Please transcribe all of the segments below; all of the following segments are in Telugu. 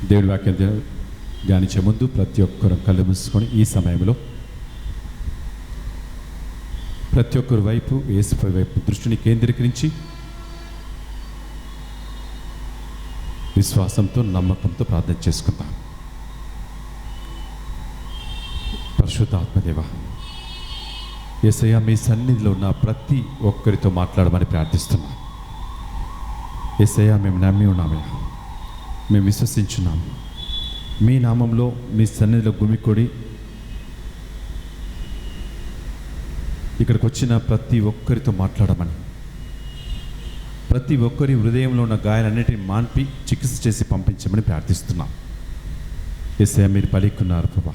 దేవుడి వాక్యం ధ్యానించే ముందు ప్రతి ఒక్కరు కళ్ళు మూసుకొని ఈ సమయంలో ప్రతి ఒక్కరి వైపు యేసుపై వైపు దృష్టిని కేంద్రీకరించి విశ్వాసంతో నమ్మకంతో ప్రార్థన చేసుకుందాం. పరిశుద్ధ ఆత్మదేవ, యేసయ్య మీ సన్నిధిలో ఉన్న ప్రతి ఒక్కరితో మాట్లాడమని ప్రార్థిస్తున్నాం. యేసయ్య మేము నమ్మి ఉన్నామయ్యా, మేము విశ్వసించున్నాము. మీ నామంలో మీ సన్నిధిలో గుమికొడి ఇక్కడికి వచ్చిన ప్రతి ఒక్కరితో మాట్లాడమని, ప్రతి ఒక్కరి హృదయంలో ఉన్న గాయాలన్నిటిని మాన్పి చికిత్స చేసి పంపించమని ప్రార్థిస్తున్నాం. యేసయ్య మీరు పలికున్నారు ప్రభా,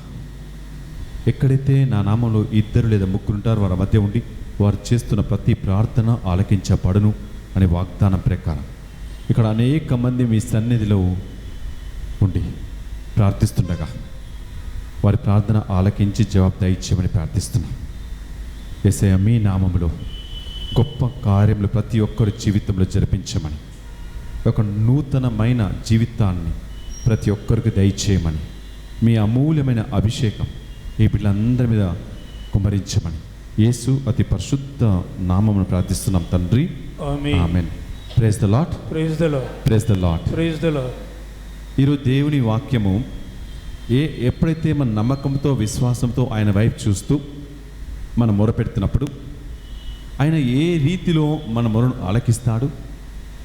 ఎక్కడైతే నా నామంలో 2 లేదా 3 ఉంటారో వారి మధ్య ఉండి వారు చేస్తున్న ప్రతి ప్రార్థన ఆలకించబడును అనే వాగ్దానం ప్రకారం ఇక్కడ అనేక మంది మీ సన్నిధిలో ఉండి ప్రార్థిస్తుండగా వారి ప్రార్థన ఆలకించి జవాబు దయచేయమని ప్రార్థిస్తున్నాం. యేసయ్య మీ నామములో గొప్ప కార్యములు ప్రతి ఒక్కరి జీవితంలో జరిపించమని, ఒక నూతనమైన జీవితాన్ని ప్రతి ఒక్కరికి దయచేయమని, మీ అమూల్యమైన అభిషేకం ఈ బిడ్డలందరి మీద కుమ్మరించమని యేసు అతి పరిశుద్ధ నామమును ప్రార్థిస్తున్నాం తండ్రి, amen. Praise the Lord, praise the Lord, praise the Lord, praise the Lord. ఈరోజు దేవుని వాక్యము ఎప్పుడైతే మన నమ్మకంతో విశ్వాసంతో ఆయన వైపు చూస్తూ మనం మొరపెడుతున్నప్పుడు ఆయన ఏ రీతిలో మన మొరను ఆలకిస్తాడు,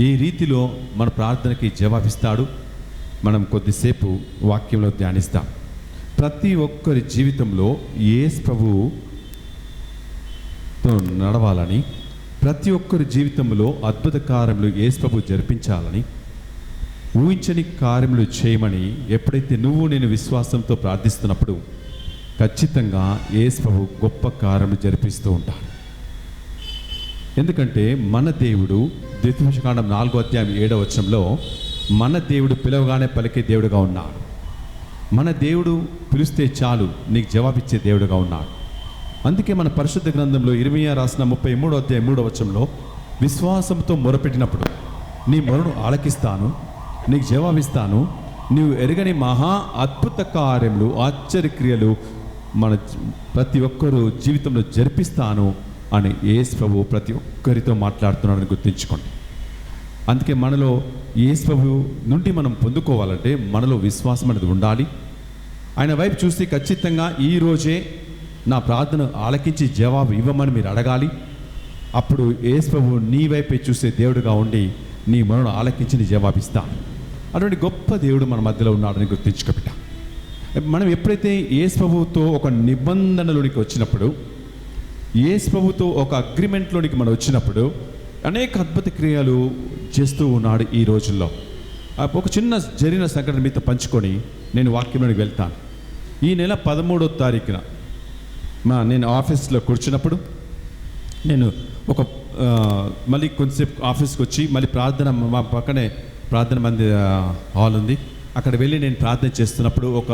ఏ రీతిలో మన ప్రార్థనకి జవాబిస్తాడు, మనం కొద్దిసేపు వాక్యంలో ధ్యానిస్తాం. ప్రతి ఒక్కరి జీవితంలో యేసు ప్రభువుతో నడవాలని, ప్రతి ఒక్కరి జీవితంలో అద్భుత కార్యములు యేసు ప్రభు జరిపించాలని, ఊహించని కార్యములు చేయమని ఎప్పుడైతే నువ్వు నేను విశ్వాసంతో ప్రార్థిస్తున్నప్పుడు ఖచ్చితంగా యేసు ప్రభు గొప్ప కార్యములు జరిపిస్తూ ఉంటాడు. ఎందుకంటే మన దేవుడు ద్వితీయోపదేశకాండం 4వ అధ్యాయం 7వ వచనంలో మన దేవుడు పిలవగానే పలికే దేవుడుగా ఉన్నాడు. మన దేవుడు పిలిస్తే చాలు నీకు జవాబిచ్చే దేవుడుగా ఉన్నాడు. అందుకే మన పరిశుద్ధ గ్రంథంలో ఇర్మీయా రాసిన 33వ అధ్యాయం 3వ వచనంలో విశ్వాసంతో మొరపెట్టినప్పుడు నీ మొరను ఆలకిస్తాను, నీకు జవాబిస్తాను, నీవు ఎరగని మహా అద్భుత కార్యములు ఆశ్చర్యక్రియలు మన ప్రతి ఒక్కరు జీవితంలో జరిపిస్తాను అని యేసు ప్రభు ప్రతి ఒక్కరితో మాట్లాడుతున్నాడని గుర్తుంచుకోండి. అందుకే మనలో యేసు ప్రభు నుండి మనం పొందుకోవాలంటే మనలో విశ్వాసం అనేది ఉండాలి. ఆయన వైపు చూస్తే ఖచ్చితంగా ఈరోజే నా ప్రార్థన ఆలకించి జవాబు ఇవ్వమని మీరు అడగాలి. అప్పుడు యేసు ప్రభు నీ వైపే చూసే దేవుడుగా ఉండి నీ మనను ఆలకించి నీ జవాబిస్తాను. అటువంటి గొప్ప దేవుడు మన మధ్యలో ఉన్నాడని గుర్తించుకోబిట్ట. మనం ఎప్పుడైతే యేసు ప్రభువుతో ఒక నిబంధనలోనికి వచ్చినప్పుడు, యేసు ప్రభువుతో ఒక అగ్రిమెంట్లోనికి మనం వచ్చినప్పుడు అనేక అద్భుత క్రియలు చేస్తూ ఉన్నాడు. ఈ రోజుల్లో ఒక చిన్న జరిగిన సంఘటన మీతో పంచుకొని నేను వాక్యంలోనికి వెళ్తాను. ఈ నెల 13వ తారీఖున నేను ఆఫీస్లో కూర్చున్నప్పుడు నేను ఒక మళ్ళీ కొంచెంసేపు ఆఫీస్కి వచ్చి మళ్ళీ ప్రార్థన, మా పక్కనే ప్రార్థన మంది హాల్ ఉంది, అక్కడ వెళ్ళి నేను ప్రార్థన చేస్తున్నప్పుడు ఒక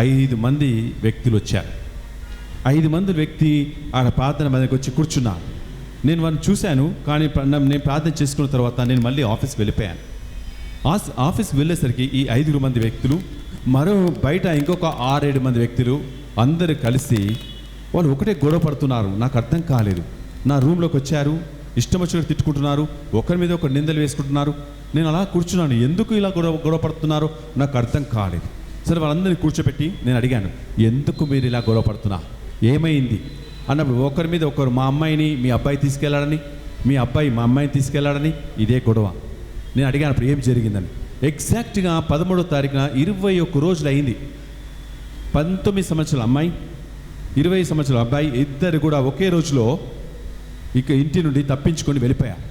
5 మంది వ్యక్తులు వచ్చారు. 5 మంది వ్యక్తి ఆ ప్రార్థన మందికి వచ్చి కూర్చున్నారు. నేను వారిని చూశాను, కానీ నేను ప్రార్థన చేసుకున్న తర్వాత నేను మళ్ళీ ఆఫీస్కి వెళ్ళిపోయాను. ఆఫీస్కి వెళ్ళేసరికి ఈ 5 మంది వ్యక్తులు మరో బయట ఇంకొక 6-7 మంది వ్యక్తులు అందరూ కలిసి వాళ్ళు ఒకటే గొడవ పడుతున్నారు. నాకు అర్థం కాలేదు. నా రూమ్లోకి వచ్చారు, ఇష్టం వచ్చినట్టు తిట్టుకుంటున్నారు, ఒకరి మీద ఒకరు నిందలు వేసుకుంటున్నారు. నేను అలా కూర్చున్నాను, ఎందుకు ఇలా గొడవ పడుతున్నారో నాకు అర్థం కాలేదు. సరే వాళ్ళందరినీ కూర్చోపెట్టి నేను అడిగాను, ఎందుకు మీరు ఇలా గొడవ పడుతున్నా, ఏమైంది అన్నప్పుడు ఒకరి మీద ఒకరు మా అమ్మాయిని మీ అబ్బాయి తీసుకెళ్లాడని, మీ అబ్బాయి మా అమ్మాయిని తీసుకెళ్లాడని ఇదే గొడవ. నేను అడిగాను అప్పుడు ఏం జరిగిందని. ఎగ్జాక్ట్గా 13వ తారీఖున 21 రోజులు అయింది. 19 సంవత్సరాల అమ్మాయి, 20 సంవత్సరాల అబ్బాయి ఇద్దరు కూడా ఒకే రోజులో ఇక ఇంటి నుండి తప్పించుకొని వెళ్ళిపోయారు.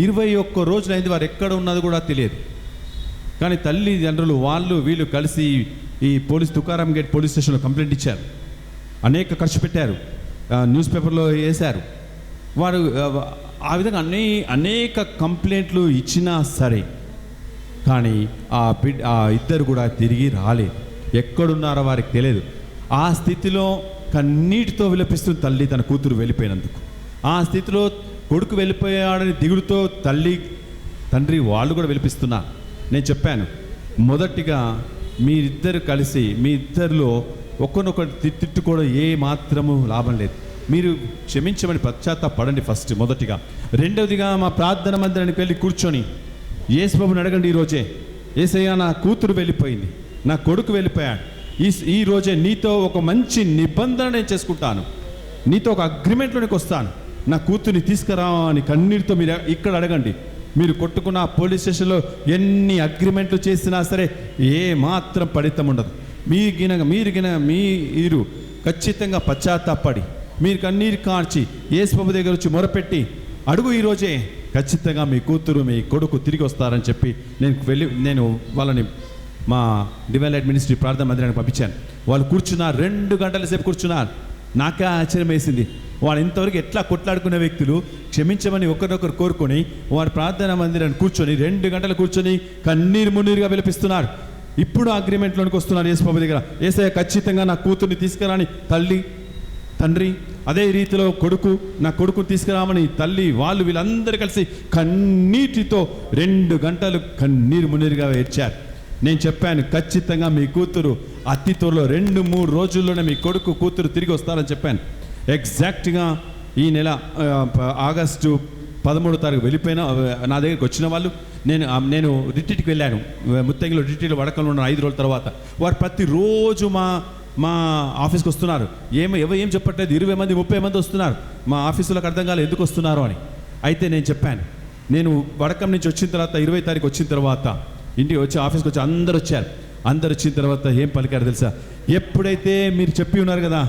21 రోజులు అయింది, వారు ఎక్కడ ఉన్నది కూడా తెలియదు. కానీ తల్లిదండ్రులు వాళ్ళు వీళ్ళు కలిసి ఈ తుకారాం గేట్ పోలీస్ స్టేషన్లో కంప్లైంట్ ఇచ్చారు. అనేక ఖర్చు పెట్టారు, న్యూస్ పేపర్లో వేశారు. వారు ఆ విధంగా అనేక కంప్లైంట్లు ఇచ్చినా సరే కానీ ఆ ఇద్దరు కూడా తిరిగి రాలేదు. ఎక్కడున్నారో వారికి తెలియదు. ఆ స్థితిలో కన్నీటితో విలపిస్తుంది తల్లి తన కూతురు వెళ్ళిపోయినందుకు. ఆ స్థితిలో కొడుకు వెళ్ళిపోయాడని దిగుడుతో తండ్రి వాళ్ళు కూడా విలపిస్తున్నారు. నేను చెప్పాను, మొదటిగా మీరిద్దరు కలిసి మీ ఇద్దరిలో ఒకరినొకరు తిట్టుకోవడం ఏ మాత్రము లాభం లేదు. మీరు క్షమించమని పశ్చాత్తాపడండి ఫస్ట్, మొదటిగా. రెండవదిగా మా ప్రార్థన మందిరానికి వెళ్ళి కూర్చొని యేసుబాబుని అడగండి ఈరోజే, యేసయ్యా నా కూతురు వెళ్ళిపోయింది, నా కొడుకు వెళ్ళిపోయాడు, ఈ రోజే నీతో ఒక మంచి నిబంధన నేను చేసుకుంటాను, నీతో ఒక అగ్రిమెంట్లోనికి వస్తాను, నా కూతుర్ని తీసుకురా అని కన్నీటితో మీరు ఇక్కడ అడగండి. మీరు కొట్టుకున్న పోలీస్ స్టేషన్లో ఎన్ని అగ్రిమెంట్లు చేసినా సరే ఏ మాత్రం ఫలితం ఉండదు. మీరు ఖచ్చితంగా పశ్చాత్తాపడి మీరు కన్నీరు కార్చి యేసుబాబు దగ్గర వచ్చి మొరపెట్టి అడుగు ఈరోజే, ఖచ్చితంగా మీ కూతురు మీ కొడుకు తిరిగి వస్తారని చెప్పి నేను వాళ్ళని మా డివైన్ లైట్ మినిస్ట్రీ ప్రార్థన మందిరానికి పంపించాను. వాళ్ళు కూర్చున్నారు, 2 గంటల సేపు కూర్చున్నారు. నాకే ఆశ్చర్యం వేసింది. వాళ్ళు ఇంతవరకు ఎట్లా కొట్లాడుకునే వ్యక్తులు క్షమించమని ఒకరినొకరు కోరుకొని వారి ప్రార్థన మందిరాన్ని కూర్చొని 2 గంటలు కూర్చొని కన్నీరు మున్నీరుగా విలపిస్తున్నారు. ఇప్పుడు అగ్రిమెంట్లోనికి వస్తున్నారు యేసుబాబు దగ్గర. యేసయ్య ఖచ్చితంగా నా కూతుర్ని తీసుకురాని తండ్రి, అదే రీతిలో నా కొడుకుని తీసుకురామని తల్లి, వీళ్ళందరూ కలిసి కన్నీటితో 2 గంటలు కన్నీరు మున్నీరుగా ఏడ్చారు. నేను చెప్పాను, ఖచ్చితంగా మీ కూతురు అతి త్వరలో 2-3 రోజుల్లోనే మీ కూతురు తిరిగి వస్తారని చెప్పాను. ఎగ్జాక్ట్గా ఈ నెల ఆగస్టు 13వ తారీఖు వెళ్ళిపోయినా నా దగ్గరికి వచ్చిన వాళ్ళు, నేను రిట్రీట్కి వెళ్ళాను. ముత్తగిలో రిట్రీట్ వడకంలో ఉన్న 5 రోజుల తర్వాత వారు ప్రతిరోజు మా ఆఫీస్కి వస్తున్నారు. ఏం చెప్పట్లేదు, 20 మంది 30 మంది వస్తున్నారు. మా ఆఫీసులకు అర్థం కాలేదు ఎందుకు వస్తున్నారో అని. అయితే నేను చెప్పాను, నేను వడకం నుంచి వచ్చిన తర్వాత 20వ తారీఖు వచ్చిన తర్వాత ఇంటికి వచ్చి ఆఫీస్కి వచ్చి అందరు వచ్చారు. అందరు వచ్చిన తర్వాత ఏం పలికారు తెలుసా? ఎప్పుడైతే మీరు చెప్పి ఉన్నారు కదా,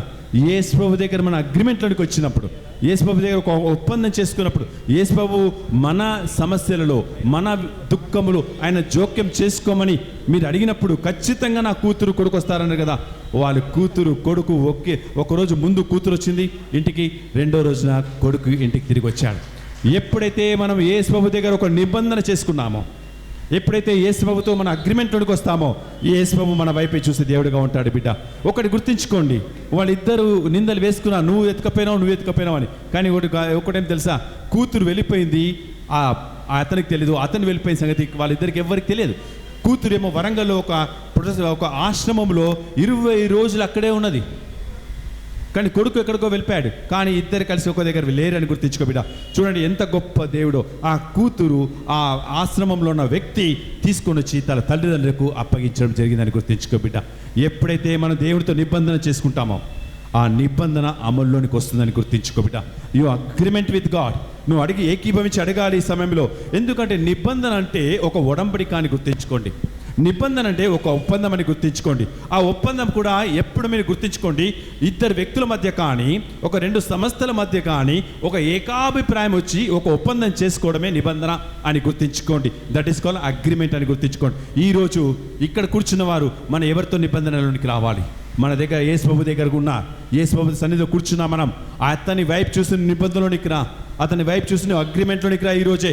యేసుబాబు దగ్గర మన అగ్రిమెంట్లోకి వచ్చినప్పుడు, యేసుబాబు దగ్గర ఒక ఒప్పందం చేసుకున్నప్పుడు, యేసుబాబు మన సమస్యలలో మన దుఃఖములు ఆయన జోక్యం చేసుకోమని మీరు అడిగినప్పుడు ఖచ్చితంగా నా కూతురు కొడుకు వస్తారన్నారు కదా. వాళ్ళ కూతురు కొడుకు ఒకరోజు ముందు కూతురు వచ్చింది ఇంటికి, 2వ రోజున కొడుకు ఇంటికి తిరిగి వచ్చాడు. ఎప్పుడైతే మనం యేసుబాబు దగ్గర ఒక నిబంధన చేసుకున్నామో, ఎప్పుడైతే యేసుబాబుతో మన అగ్రిమెంట్లోకి వస్తామో, యేసుబాబు మన వైపే చూసి దేవుడిగా ఉంటాడు. బిడ్డ, ఒకటి గుర్తుంచుకోండి, వాళ్ళిద్దరూ నిందలు వేసుకున్నా, నువ్వు ఎత్తుకపోయినావు అని. కానీ ఒకటేం తెలుసా, కూతురు వెళ్ళిపోయింది, అతనికి తెలియదు, అతను వెళ్ళిపోయిన సంగతి వాళ్ళిద్దరికి ఎవరికి తెలియదు. కూతురేమో వరంగల్లో ఒక ఆశ్రమంలో 20 రోజులు అక్కడే ఉన్నది. కానీ కొడుకు ఎక్కడికో వెళ్ళిపోయాడు. కానీ ఇద్దరు కలిసి ఒక దగ్గర లేరని గుర్తించుకో బిడ్డ. చూడండి ఎంత గొప్ప దేవుడో. ఆ కూతురు ఆ ఆశ్రమంలో ఉన్న వ్యక్తి తీసుకొని వచ్చి తన తల్లిదండ్రులకు అప్పగించడం జరిగిందని గుర్తించుకో బిడ్డ. ఎప్పుడైతే మనం దేవుడితో నిబంధన చేసుకుంటామో ఆ నిబంధన అమల్లోనికి వస్తుందని గుర్తించుకో బిడ్డ. You agreement with God. నువ్వు ఏకీభవించి అడగాలి ఈ సమయంలో. ఎందుకంటే నిబంధన అంటే ఒక ఒడంబడిక అని గుర్తించుకోండి. నిబంధన అంటే ఒక ఒప్పందం అని గుర్తించుకోండి. ఆ ఒప్పందం కూడా ఎప్పుడు మీరు గుర్తించుకోండి, 2 వ్యక్తుల మధ్య కానీ, ఒక 2 సంస్థల మధ్య కానీ ఒక ఏకాభిప్రాయం వచ్చి ఒక ఒప్పందం చేసుకోవడమే నిబంధన అని గుర్తించుకోండి. దట్ ఈస్ కాల్డ్ అగ్రిమెంట్ అని గుర్తించుకోండి. ఈరోజు ఇక్కడ కూర్చున్న వారు మన ఎవరితో నిబంధనలోనికి రావాలి? మన దగ్గర యేసుబాబు దగ్గరకు ఉన్న యేసుబాబు సన్నిధిలో కూర్చున్నా మనం. అతని వైపు చూసిన నిబంధనలోనికి రా, అతని వైపు చూసిన అగ్రిమెంట్లోనికి రా. ఈరోజే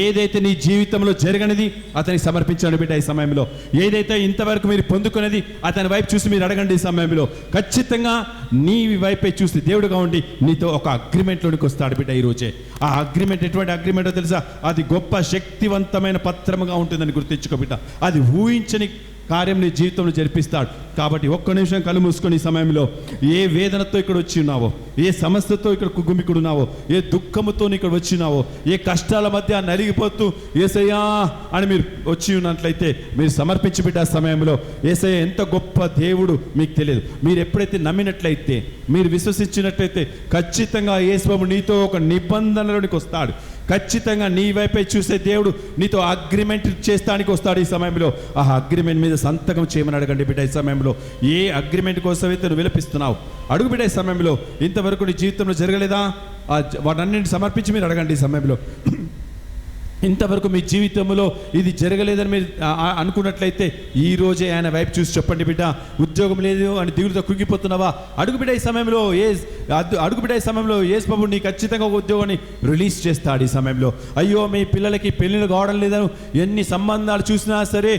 ఏదైతే నీ జీవితంలో జరగనిది అతనికి సమర్పించండి బిడ్డ. ఈ సమయంలో ఏదైతే ఇంతవరకు మీరు పొందుకునేది అతని వైపు చూసి మీరు అడగండి. ఈ సమయంలో ఖచ్చితంగా నీ వైపే చూసి దేవుడుగా ఉండి నీతో ఒక అగ్రిమెంట్లోనికి వస్తాడు బిడ్డ. ఈరోజే ఆ అగ్రిమెంట్ ఎటువంటి అగ్రిమెంటో తెలుసా? అది గొప్ప శక్తివంతమైన పత్రముగా ఉంటుందని గుర్తించుకో బిడ్డ. అది ఊహించని కార్యం నీ జీవితంలో జరిపిస్తాడు. కాబట్టి ఒక్క నిమిషం కళ్ళు మూసుకొని ఈ సమయంలో ఏ వేదనతో ఇక్కడ వచ్చి ఉన్నావో, ఏ సమస్యతో ఇక్కడ కుగుమికుడున్నావో, ఏ దుఃఖముతో ఇక్కడ వచ్చి ఉన్నావో, ఏ కష్టాల మధ్య నలిగిపోతూ యేసయ్యా అని మీరు వచ్చి ఉన్నట్లయితే మీరు సమర్పించి బిడ్డ. సమయంలో యేసయ్య ఎంత గొప్ప దేవుడు మీకు తెలియదు. మీరు ఎప్పుడైతే నమ్మినట్లయితే, మీరు విశ్వసించినట్లయితే ఖచ్చితంగా యేసుబాబు నీతో ఒక నిబంధనలోనికి వస్తాడు. ఖచ్చితంగా నీ వైపే చూసే దేవుడు నీతో అగ్రిమెంట్ చేస్తానికి వస్తాడు. ఈ సమయంలో ఆ అగ్రిమెంట్ మీద సంతకం చేయమని అడగండి బిడ్డ. ఈ సమయంలో ఏ అగ్రిమెంట్ కోసమైతే నువ్వు విలపిస్తున్నావు అడుగు బిడ్డ. ఈ సమయంలో ఇంతవరకు నీ జీవితంలో జరగలేదా? వాటన్నింటిని సమర్పించి మీరు అడగండి. ఈ సమయంలో ఇంతవరకు మీ జీవితంలో ఇది జరగలేదని మీరు అనుకున్నట్లయితే ఈరోజే ఆయన వైపు చూసి చెప్పండి బిడ్డ. ఉద్యోగం లేదు అని దిగులుతో కృంగిపోతున్నావా? అడుగు బిడ్డ. ఈ సమయంలో అడుగు బిడ్డ. ఈ సమయంలో యేసుబాబు నీ ఖచ్చితంగా ఒక ఉద్యోగాన్ని రిలీజ్ చేస్తాడు. ఈ సమయంలో అయ్యో మీ పిల్లలకి పెళ్ళిళ్ళు కావడం లేదని ఎన్ని సంబంధాలు చూసినా సరే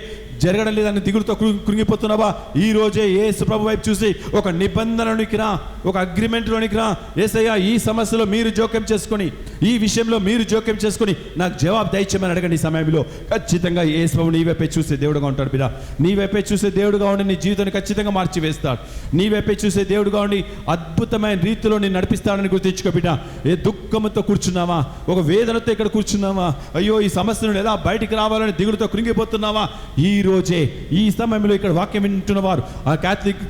జరగడం లేదని దిగులుతో కృంగిపోతున్నావా? ఈ రోజే యేసు ప్రభు వైపు చూసి ఒక నిబంధనలోనికి రా, ఒక అగ్రిమెంట్లోనికి రా. యేసయ్యా, ఈ సమస్యలో మీరు జోక్యం చేసుకొని, ఈ విషయంలో మీరు జోక్యం చేసుకొని నాకు జవాబు దయచేయమని అడగండి. ఈ సమయంలో ఖచ్చితంగా యేసు ప్రభు నీ వైపే చూసే దేవుడుగా ఉంటాడు బిడ్డ. నీ వైపే చూసే దేవుడుగా ఉండి నీ జీవితాన్ని ఖచ్చితంగా మార్చి వేస్తాడు. నీ వైపే చూసే దేవుడుగా ఉండి అద్భుతమైన రీతిలో నేను నడిపిస్తాడని గుర్తించుకో బిడ్డ. ఏ దుఃఖంతో కూర్చున్నావా, ఒక వేదనతో ఇక్కడ కూర్చున్నావా, అయ్యో ఈ సమస్య నుండి ఎలా బయటికి రావాలని దిగులుతో కృంగిపోతున్నావా? ఈ రోజే ఈ సమయంలో ఇక్కడ వాక్యం వింటున్నవారు ఆ క్యాథలిక్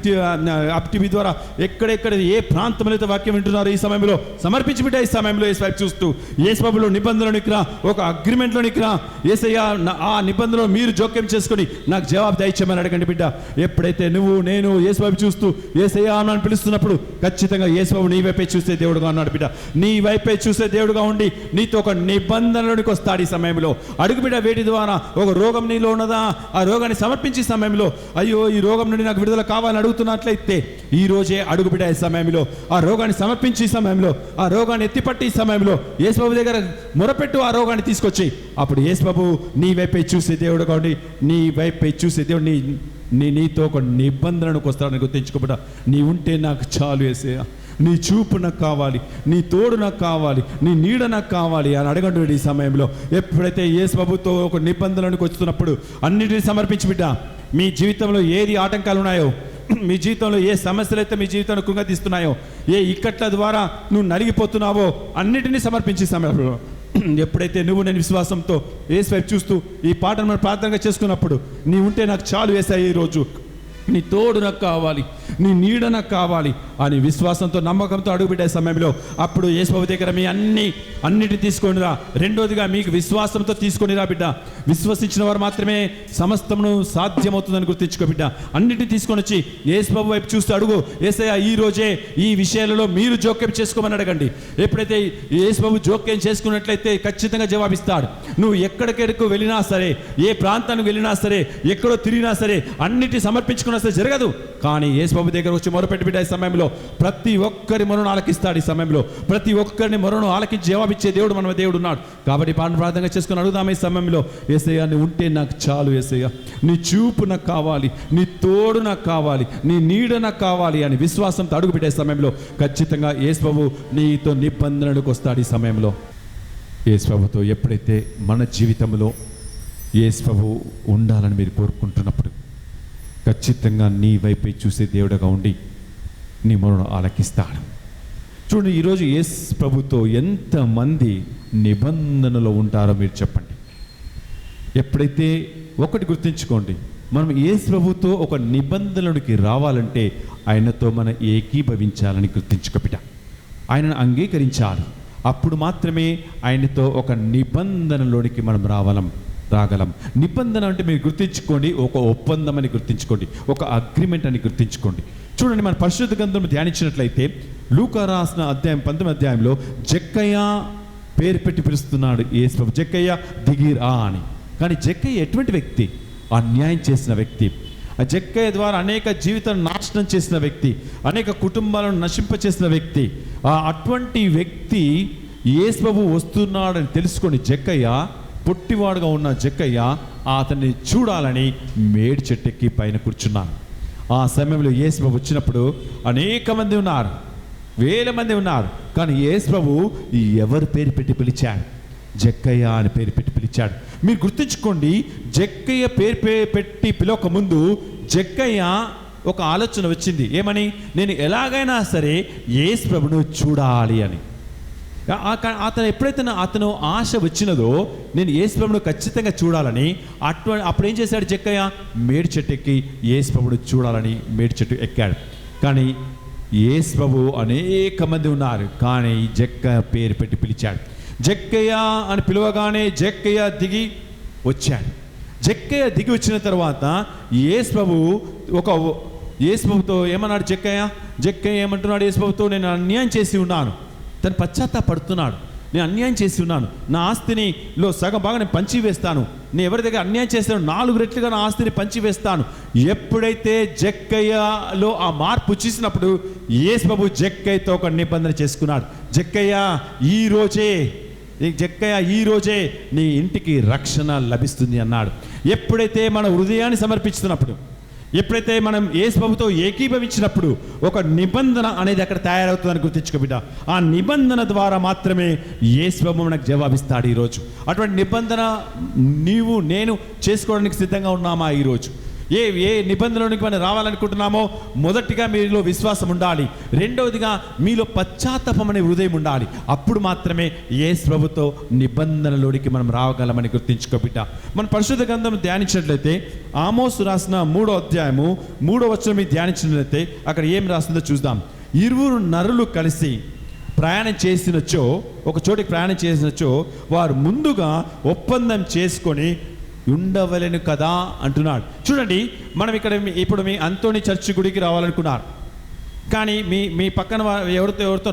టీవీ ద్వారా ఎక్కడెక్కడ ఏ ప్రాంతంలో అయితే వాక్యం వింటున్నారు ఈ సమయంలో సమర్పించి బిడ్డ. ఈ సమయంలో యేసు వైపు చూస్తూ యేసు ప్రభులో నిబంధనలోనికి రా, ఒక అగ్రిమెంట్లోనికి రా. యేసయ్యా, ఆ నిబంధనలో మీరు జోక్యం చేసుకొని నాకు జవాబు దయచేయమని అడగండి బిడ్డ. ఎప్పుడైతే నువ్వు నేను యేసు వైపు చూస్తూ యేసయ్యా అని పిలుస్తున్నప్పుడు ఖచ్చితంగా యేసు ప్రభు నీ వైపే చూసే దేవుడుగా ఉన్నాడు బిడ్డ. నీ వైపే చూసే దేవుడుగా ఉండి నీతో ఒక నిబంధనలోనికి వస్తాడు. ఈ సమయంలో అడుగు బిడ్డ. వేటి ద్వారా ఒక రోగం నీలో ఉన్నదా? ఆ రోగాన్ని సమర్పించే సమయంలో అయ్యో ఈ రోగం నుండి నాకు విడుదల కావాలని అడుగుతున్నట్లయితే ఈ రోజే అడుగు బిడ్డ. ఈ సమయంలో ఆ రోగాన్ని సమర్పించే సమయంలో, ఆ రోగాన్ని ఎత్తిపట్టి ఈ సమయంలో యేసు ప్రభు దగ్గర మొరపెట్టు. ఆ రోగాన్ని తీసుకొచ్చి అప్పుడు యేసు ప్రభు నీ వైపే చూసే దేవుడుగా ఉండి నీ వైపే చూసే దేవుడు నీతో ఒక నిబంధనకు వస్తాడని గుర్తించుకోబడ్డా. నీ ఉంటే నాకు చాలు యేసయ్యా, నీ చూపు నాకు కావాలి, నీ తోడు నాకు కావాలి, నీ నీడ నాకు కావాలి అని అడగండి. ఈ సమయంలో ఎప్పుడైతే యేసు ప్రభుతో ఒక నిబంధనలకు వస్తున్నప్పుడు అన్నిటినీ సమర్పించి బిడ్డ. మీ జీవితంలో ఏది ఆటంకాలు ఉన్నాయో, మీ జీవితంలో ఏ సమస్యలు అయితే మీ జీవితంలో కృంగతీస్తున్నాయో, ఏ ఇక్కట్ల ద్వారా నువ్వు నలిగిపోతున్నావో అన్నిటినీ సమర్పించే సమయంలో ఎప్పుడైతే నువ్వు నేను విశ్వాసంతో యేసు వైపు చూస్తూ ఈ పాటను మనం ప్రార్థనగా చేసుకున్నప్పుడు నీ ఉంటే నాకు చాలు యేసయ్యా, ఈరోజు నీ తోడు నాకు కావాలి, నీ నీడ నాకు కావాలి అని విశ్వాసంతో నమ్మకంతో అడుగుపెట్టే సమయంలో అప్పుడు యేసు ప్రభు దగ్గర మీ అన్నిటిని తీసుకొనిరా. రెండోదిగా మీకు విశ్వాసంతో తీసుకొనిరా బిడ్డ. విశ్వసించిన వారు మాత్రమే సమస్తమును సాధ్యమవుతుందని గుర్తించుకో బిడ్డ. అన్నిటిని తీసుకొని వచ్చి యేసు ప్రభు వైపు చూస్తూ అడుగు. యేసయ్యా, ఈ రోజే ఈ విషయాలలో మీరు జోక్యం చేసుకోమని అడగండి. ఎప్పుడైతే యేసు ప్రభు జోక్యం చేసుకున్నట్లయితే ఖచ్చితంగా జవాబిస్తాడు. నువ్వు ఎక్కడికెక్కడికి వెళ్ళినా సరే, ఏ ప్రాంతానికి వెళ్ళినా సరే, ఎక్కడో తిరిగినా సరే, అన్నిటి సమర్పించుకున్నా సరే జరగదు. కానీ యేసు ప్రభు దగ్గర వచ్చి మొరపెట్టి బిడ్డ. ఈ సమయంలో ప్రతి ఒక్కరి మొరను ఆలకిస్తాడు. ఈ సమయంలో ప్రతి ఒక్కరిని మొరను ఆలకించి జవాబిచ్చే దేవుడు మన దేవుడు ఉన్నాడు. కాబట్టి ప్రార్థన చేసుకుని అడుగుదాం ఈ సమయంలో. యేసయ్యా, నీ ఉంటే నాకు చాలు యేసయ్యా, నీ చూపు నాకు కావాలి, నీ తోడు నాకు కావాలి, నీ నీడ నాకు కావాలి అని విశ్వాసంతో అడుగు పెట్టే సమయంలో ఖచ్చితంగా యేసు ప్రభు నీతో నిబంధనలకు వస్తాడు. ఈ సమయంలో యేసు ప్రభుతో ఎప్పుడైతే మన జీవితంలో యేసు ప్రభు ఉండాలని మీరు కోరుకుంటున్నప్పుడు ఖచ్చితంగా నీ వైపే చూసే దేవుడుగా ఉండి నీ మొరను ఆలకిస్తాడు. చూడండి, ఈరోజు యేసు ప్రభుతో ఎంతమంది నిబంధనలో ఉంటారో మీరు చెప్పండి. ఎప్పుడైతే ఒకటి గుర్తుంచుకోండి, మనం యేసు ప్రభుతో ఒక నిబంధనలోకి రావాలంటే ఆయనతో మనం ఏకీభవించాలని గుర్తుంచుకోబిడ్డ. ఆయనను అంగీకరించాలి. అప్పుడు మాత్రమే ఆయనతో ఒక నిబంధనలోనికి మనం రాగలం. నిబంధన అంటే మీరు గుర్తించుకోండి, ఒక ఒప్పందం అని గుర్తించుకోండి, ఒక అగ్రిమెంట్ అని గుర్తించుకోండి. చూడండి, మన పరిశుద్ధ గ్రంథం ధ్యానించినట్లయితే లూకా రాసిన అధ్యాయం 19 అధ్యాయంలో జక్కయ్య పేరు పెట్టి పిలుస్తున్నాడు యేసు ప్రభు. జక్కయ్య దిగిరా అని. కానీ జక్కయ్య ఎటువంటి వ్యక్తి? అన్యాయం చేసిన వ్యక్తి. ఆ జక్కయ్య ద్వారా అనేక జీవితాలను నాశనం చేసిన వ్యక్తి, అనేక కుటుంబాలను నశింపచేసిన వ్యక్తి. అటువంటి వ్యక్తి యేసు ప్రభు వస్తున్నాడని తెలుసుకొని జక్కయ్య, పొట్టివాడుగా ఉన్న జక్కయ్య అతన్ని చూడాలని మేడి చెట్టెక్కి పైన కూర్చున్నాను. ఆ సమయంలో యేసు ప్రభు వచ్చినప్పుడు అనేక మంది ఉన్నారు, వేల మంది ఉన్నారు. కానీ యేసు ప్రభు ఎవరు పేరు పెట్టి పిలిచాడు? జక్కయ్య అని పేరు పెట్టి పిలిచాడు. మీరు గుర్తుంచుకోండి, జక్కయ్య పేరు పెట్టి పిలవక ముందు జక్కయ్య ఒక ఆలోచన వచ్చింది. ఏమని? నేను ఎలాగైనా సరే యేసు ప్రభును చూడాలి అని. అతను ఎప్పుడైతే అతను ఆశ వచ్చినదో నేను యేసు ప్రభును ఖచ్చితంగా చూడాలని అప్పుడు ఏం చేశాడు జక్కయ్య? మేడి చెట్టు ఎక్కి యేసు ప్రభును చూడాలని మేడి చెట్టు ఎక్కాడు. కానీ యేసు ప్రభు అనేక మంది ఉన్నారు, కానీ జక్కయ్య పేరు పెట్టి పిలిచాడు. జక్కయ్య అని పిలవగానే జక్కయ్య దిగి వచ్చాడు. జక్కయ్య దిగి వచ్చిన తర్వాత యేసు ప్రభుతో ఏమన్నాడు జక్కయ్య ఏమంటున్నాడు యేసు ప్రభుతో? నేను అన్యాయం చేసి ఉన్నాను. తను పశ్చాత్తాపడుతున్నాడు. నేను అన్యాయం చేసి ఉన్నాను, నా ఆస్తినిలో సగం బాగా నేను పంచివేస్తాను, నేను ఎవరి దగ్గర అన్యాయం చేస్తాను 4 రెట్లుగా నా ఆస్తిని పంచివేస్తాను. ఎప్పుడైతే జక్కయ్యలో ఆ మార్పు చూసినప్పుడు యేసు ప్రభు జక్కయ్యతో ఒక నిబంధన చేసుకున్నాడు. జక్కయ్య, ఈ రోజే జక్కయ్య ఈ రోజే నీ ఇంటికి రక్షణ లభిస్తుంది అన్నాడు. ఎప్పుడైతే మన హృదయాన్ని సమర్పిస్తున్నప్పుడు, ఎప్పుడైతే మనం యేసు ప్రభుతో ఏకీభవించినప్పుడు ఒక నిబంధన అనేది అక్కడ తయారవుతుందని గుర్తించుకో బిడ్డ. ఆ నిబంధన ద్వారా మాత్రమే యేసు ప్రభు మనకు జవాబిస్తాడు ఈరోజు. అటువంటి నిబంధన నీవు నేను చేసుకోవడానికి సిద్ధంగా ఉన్నామా ఈరోజు? ఏ నిబంధనలోనికి మనం రావాలనుకుంటున్నామో మొదటిగా మీలో విశ్వాసం ఉండాలి. రెండవదిగా మీలో పశ్చాత్తాపం అనే హృదయం ఉండాలి. అప్పుడు మాత్రమే యేసు ప్రభుతో నిబంధనలోనికి మనం రావగలమని గుర్తించుకో బిడ్డ. మన పరిశుద్ధ గ్రంథం ధ్యానించినట్లయితే ఆమోసు రాసిన 3వ అధ్యాయము 3వ వచనం మీద ధ్యానించినట్లయితే అక్కడ ఏం రాస్తుందో చూద్దాం. 2 నరులు కలిసి ప్రయాణం చేసినచో, ఒక చోటికి ప్రయాణం చేసినచో వారు ముందుగా ఒప్పందం చేసుకొని ఉండవలెను కదా అంటున్నాడు. చూడండి, మనం ఇక్కడ ఇప్పుడు మీ అంతోని చర్చి గుడికి రావాలనుకున్నారు, కానీ మీ పక్కన ఎవరితో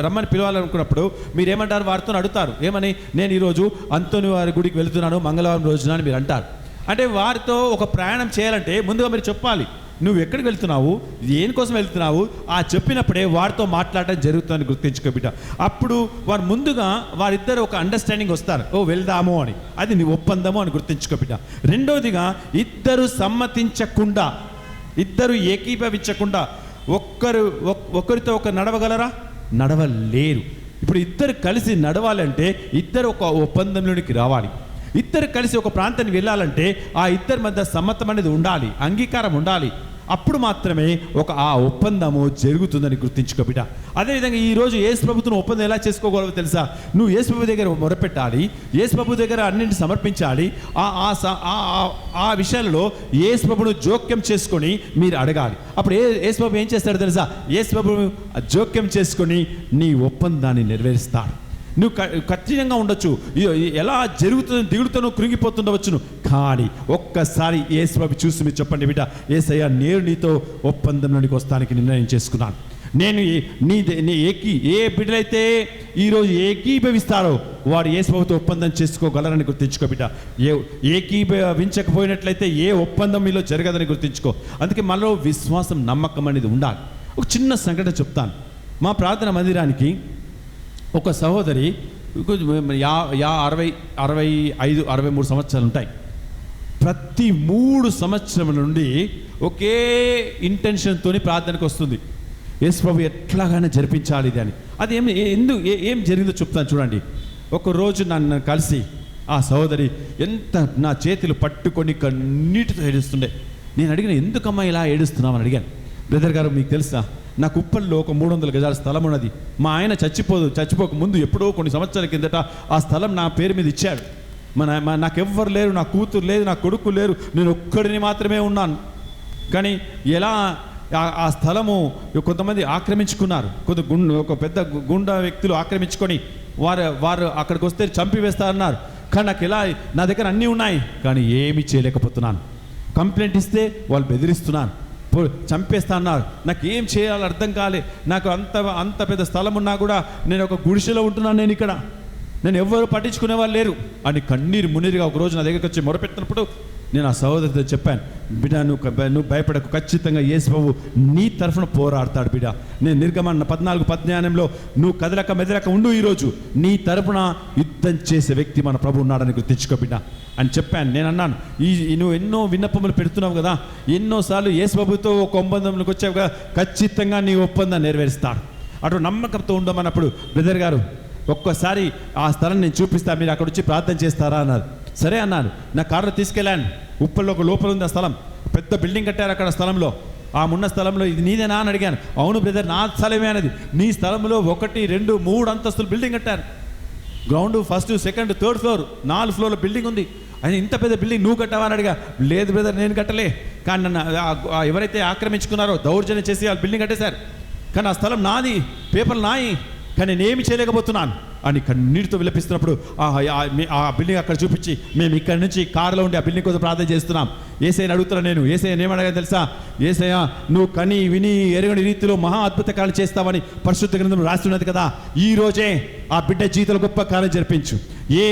రమ్మని పిలవాలనుకున్నప్పుడు మీరు ఏమంటారు? వారితో అడుగుతారు, ఏమని? నేను ఈరోజు అంతోని వారి గుడికి వెళుతున్నాను మంగళవారం రోజున అని మీరు అంటారు. అంటే వారితో ఒక ప్రయాణం చేయాలంటే ముందుగా మీరు చెప్పాలి, నువ్వు ఎక్కడికి వెళ్తున్నావు, దేనికోసం వెళ్తున్నావు. ఆ చెప్పినప్పుడే వారితో మాట్లాడటం జరుగుతుందని గుర్తించుకో బిడ్డ. అప్పుడు వారు ముందుగా వారిద్దరు ఒక అండర్స్టాండింగ్ వస్తారు, ఓ వెళ్దాము అని. అది నీ ఒప్పందము అని గుర్తించుకో బిడ్డ. రెండవదిగా ఇద్దరు సమ్మతించకుండా, ఇద్దరు ఏకీభవించకుండా ఒకరితో ఒక నడవగలరా? నడవలేరు. ఇప్పుడు ఇద్దరు కలిసి నడవాలంటే ఇద్దరు ఒక ఒప్పందంలోనికి రావాలి. ఇద్దరు కలిసి ఒక ప్రాంతానికి వెళ్ళాలంటే ఆ ఇద్దరి మధ్య సమ్మతం అనేది ఉండాలి, అంగీకారం ఉండాలి. అప్పుడు మాత్రమే ఆ ఒప్పందము జరుగుతుందని గుర్తించుకో బిడ్డ. అదేవిధంగా ఈరోజు యేసు ప్రభుత్వం ఒప్పందం ఎలా చేసుకోగలవో తెలుసా? నువ్వు యేసు ప్రభు దగ్గర మొరపెట్టాలి, యేసు ప్రభు దగ్గర అన్నింటిని సమర్పించాలి. ఆ విషయాలలో యేసు ప్రభును జోక్యం చేసుకొని మీరు అడగాలి. అప్పుడు యేసు ప్రభు ఏం చేస్తాడో తెలుసా? యేసు ప్రభు జోక్యం చేసుకొని నీ ఒప్పందాన్ని నెరవేరుస్తాడు. నువ్వు కఠినంగా ఉండొచ్చు, ఎలా జరుగుతుందో దిగుడుతోనూ కృంగిపోతుండవచ్చును, కానీ ఒక్కసారి యేసు ప్రభు చూసి మీరు చెప్పండి బిడ్డ, యేసయ్య నేను నీతో ఒప్పందంలోనికి వస్తానికి నిర్ణయం చేసుకున్నాను. నేను ఏ బిడ్డలైతే ఈరోజు ఏకీభవిస్తారో వారు యేసు ప్రభుతో ఒప్పందం చేసుకోగలరని గుర్తించుకో బిడ్డ. ఏకీభవించకపోయినట్లయితే ఏ ఒప్పందం మీలో జరగదని గుర్తించుకో. అందుకే మనలో విశ్వాసం, నమ్మకం అనేది ఉండాలి. ఒక చిన్న సంఘటన చెప్తాను. మా ప్రార్థన మందిరానికి ఒక సహోదరి 63 సంవత్సరాలు ఉంటాయి. ప్రతి 3 సంవత్సరం నుండి ఒకే ఇంటెన్షన్తో ప్రార్థనకు వస్తుంది, యేసు ప్రభు ఎట్లాగానే జరిపించాలి ఇది అని. అది ఏం జరిగిందో చెప్తాను చూడండి. ఒకరోజు నన్ను కలిసి ఆ సహోదరి ఎంత నా చేతులు పట్టుకొని కన్నీటితో ఏడుస్తుండే. నేను అడిగిన, ఎందుకమ్మా ఇలా ఏడుస్తున్నామని అడిగాను. బ్రదర్ గారు, మీకు తెలుసా, నాకు ఉప్పల్లో ఒక 300 గజాల స్థలం ఉన్నది. మా ఆయన చచ్చిపోక ముందు ఎప్పుడో కొన్ని సంవత్సరాల కిందట ఆ స్థలం నా పేరు మీద ఇచ్చాడు. నాకెవ్వరు లేరు, నా కూతురు లేదు, నా కొడుకు లేరు, నేను ఒక్కడిని మాత్రమే ఉన్నాను. కానీ ఎలా ఆ స్థలము కొంతమంది ఆక్రమించుకున్నారు, ఒక పెద్ద గుండా వ్యక్తులు ఆక్రమించుకొని వారు అక్కడికి వస్తే చంపివేస్తారన్నారు. కానీ నాకు ఎలా, నా దగ్గర అన్నీ ఉన్నాయి కానీ ఏమీ చేయలేకపోతున్నాను. కంప్లైంట్ ఇస్తే వాళ్ళు బెదిరిస్తున్నాను, చంపేస్తా అన్నారు. నాకు ఏం చేయాలో అర్థం కాలే. నాకు అంత పెద్ద స్థలం ఉన్నా కూడా నేను ఒక గుడిసెలో ఉంటున్నాను, నేను ఇక్కడ, నేను ఎవ్వరు పట్టించుకునే వాళ్ళు లేరు అని కన్నీరు మున్నీరుగా ఒకరోజు నా దగ్గరికి వచ్చి మొరపెట్టినప్పుడు నేను ఆ సహోదరితో చెప్పాను, బిడ్డ నువ్వు భయపడకు, ఖచ్చితంగా యేసు ప్రభు నీ తరఫున పోరాడతాడు బిడ్డ. నేను నిర్గమన 14:18 నువ్వు కదలక మెదలక ఉండు, ఈరోజు నీ తరఫున యుద్ధం చేసే వ్యక్తి మన ప్రభు ఉన్నాడని గుర్తించుకో బిడ్డ అని చెప్పాను. నేను అన్నాను, నువ్వు ఎన్నో విన్నపములు పెడుతున్నావు కదా, ఎన్నోసార్లు యేసు ప్రభుతో ఒక ఒప్పందంలోకి వచ్చావు కదా, ఖచ్చితంగా నీ ఒప్పందాన్ని నెరవేరుస్తాడు. అటు నమ్మకంతో ఉండమన్నప్పుడు, బ్రదర్ గారు ఒక్కసారి ఆ స్థలం నేను చూపిస్తా, మీరు అక్కడ వచ్చి ప్రార్థన చేస్తారా అన్నారు. సరే అన్నాను. నా కారులో తీసుకెళ్ళాను. ఉప్పల్లో ఒక లోపల ఉంది ఆ స్థలం, పెద్ద బిల్డింగ్ కట్టారు అక్కడ స్థలంలో. ఆ ఉన్న స్థలంలో ఇది నీదేనా అని అడిగాను. అవును బ్రదర్, నా స్థలమే అనేది. నీ స్థలంలో 1, 2, 3 అంతస్తులు బిల్డింగ్ కట్టారు. Ground, first, second, third floor, 4 ఫ్లోర్ల బిల్డింగ్ ఉంది. ఆయన ఇంత పెద్ద బిల్డింగ్ నువ్వు కట్టావా అని అడిగా. లేదు బ్రదర్, నేను కట్టలే, కానీ నన్ను ఎవరైతే ఆక్రమించుకున్నారో దౌర్జన్యం చేసి వాళ్ళు బిల్డింగ్ కట్టేశారు. కానీ ఆ స్థలం నాది, పేపర్లు నాయి, కానీ నేనేమి చేయలేకపోతున్నాను అని కన్నీటితో విలపిస్తున్నప్పుడు ఆ బిల్డింగ్ అక్కడ చూపించి, మేము ఇక్కడ నుంచి కారులో ఉండి ఆ బిల్డింగ్ కోసం ప్రార్థన చేస్తున్నాం. యేసయ్యని అడుగుతున్నాను నేను. యేసయ్యని ఏమడగాలి తెలుసా? యేసయ్య, నువ్వు కని విని ఎరగని రీతిలో మహా అద్భుత కార్యాలు చేస్తావని పరిశుద్ధ గ్రంథం రాస్తున్నది కదా, ఈ రోజే ఆ బిడ్డ జీవితంలో గొప్ప కార్యం జరిపించు. ఏ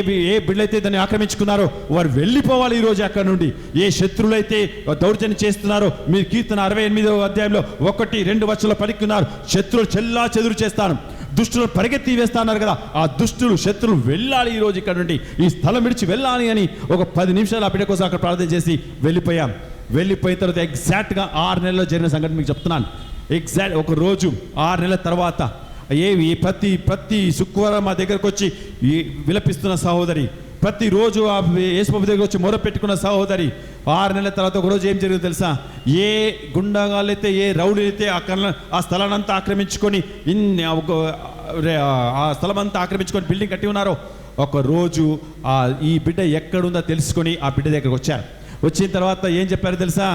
బిడ్డలైతే దాన్ని ఆక్రమించుకున్నారో వారు వెళ్ళిపోవాలి ఈ రోజు అక్కడ నుండి. ఏ శత్రువులైతే దౌర్జన్యం చేస్తున్నారో, మీరు కీర్తన 68వ అధ్యాయంలో 1, 2 వచనాలు పలుకున్నారు, శత్రువులు చెల్లా చెదురు చేస్తాను. దుష్టులను పరిగెత్తి వేస్తా అన్నారు కదా, ఆ దుష్టులు శత్రులు వెళ్ళాలి ఈరోజు ఇక్కడ నుండి, ఈ స్థలం విడిచి వెళ్ళాలి అని ఒక 10 నిమిషాలు ఆ బిడ్డ కోసం అక్కడ ప్రార్థన చేసి వెళ్ళిపోయాం. వెళ్ళిపోయిన తర్వాత ఎగ్జాక్ట్గా 6 నెలల్లో జరిగిన సంఘటన మీకు చెప్తున్నాను. ఎగ్జాక్ట్ ఒక రోజు 6 నెలల తర్వాత ప్రతి శుక్రవారం మా దగ్గరకు వచ్చి విలపిస్తున్న సహోదరి, ప్రతిరోజు ఆ యేసుప్రభు దగ్గర వచ్చి మొర పెట్టుకున్న సహోదరి 6 నెలల తర్వాత ఒకరోజు ఏం జరిగిందో తెలుసా? ఏ గుండాగాళ్ళైతే, ఏ రౌడీలైతే ఆ స్థలాన్ని అంతా ఆక్రమించుకొని ఆ స్థలం అంతా ఆక్రమించుకొని బిల్డింగ్ కట్టి ఉన్నారో, ఒకరోజు ఈ బిడ్డ ఎక్కడుందో తెలుసుకొని ఆ బిడ్డ దగ్గరకు వచ్చారు. వచ్చిన తర్వాత ఏం చెప్పారో తెలుసా?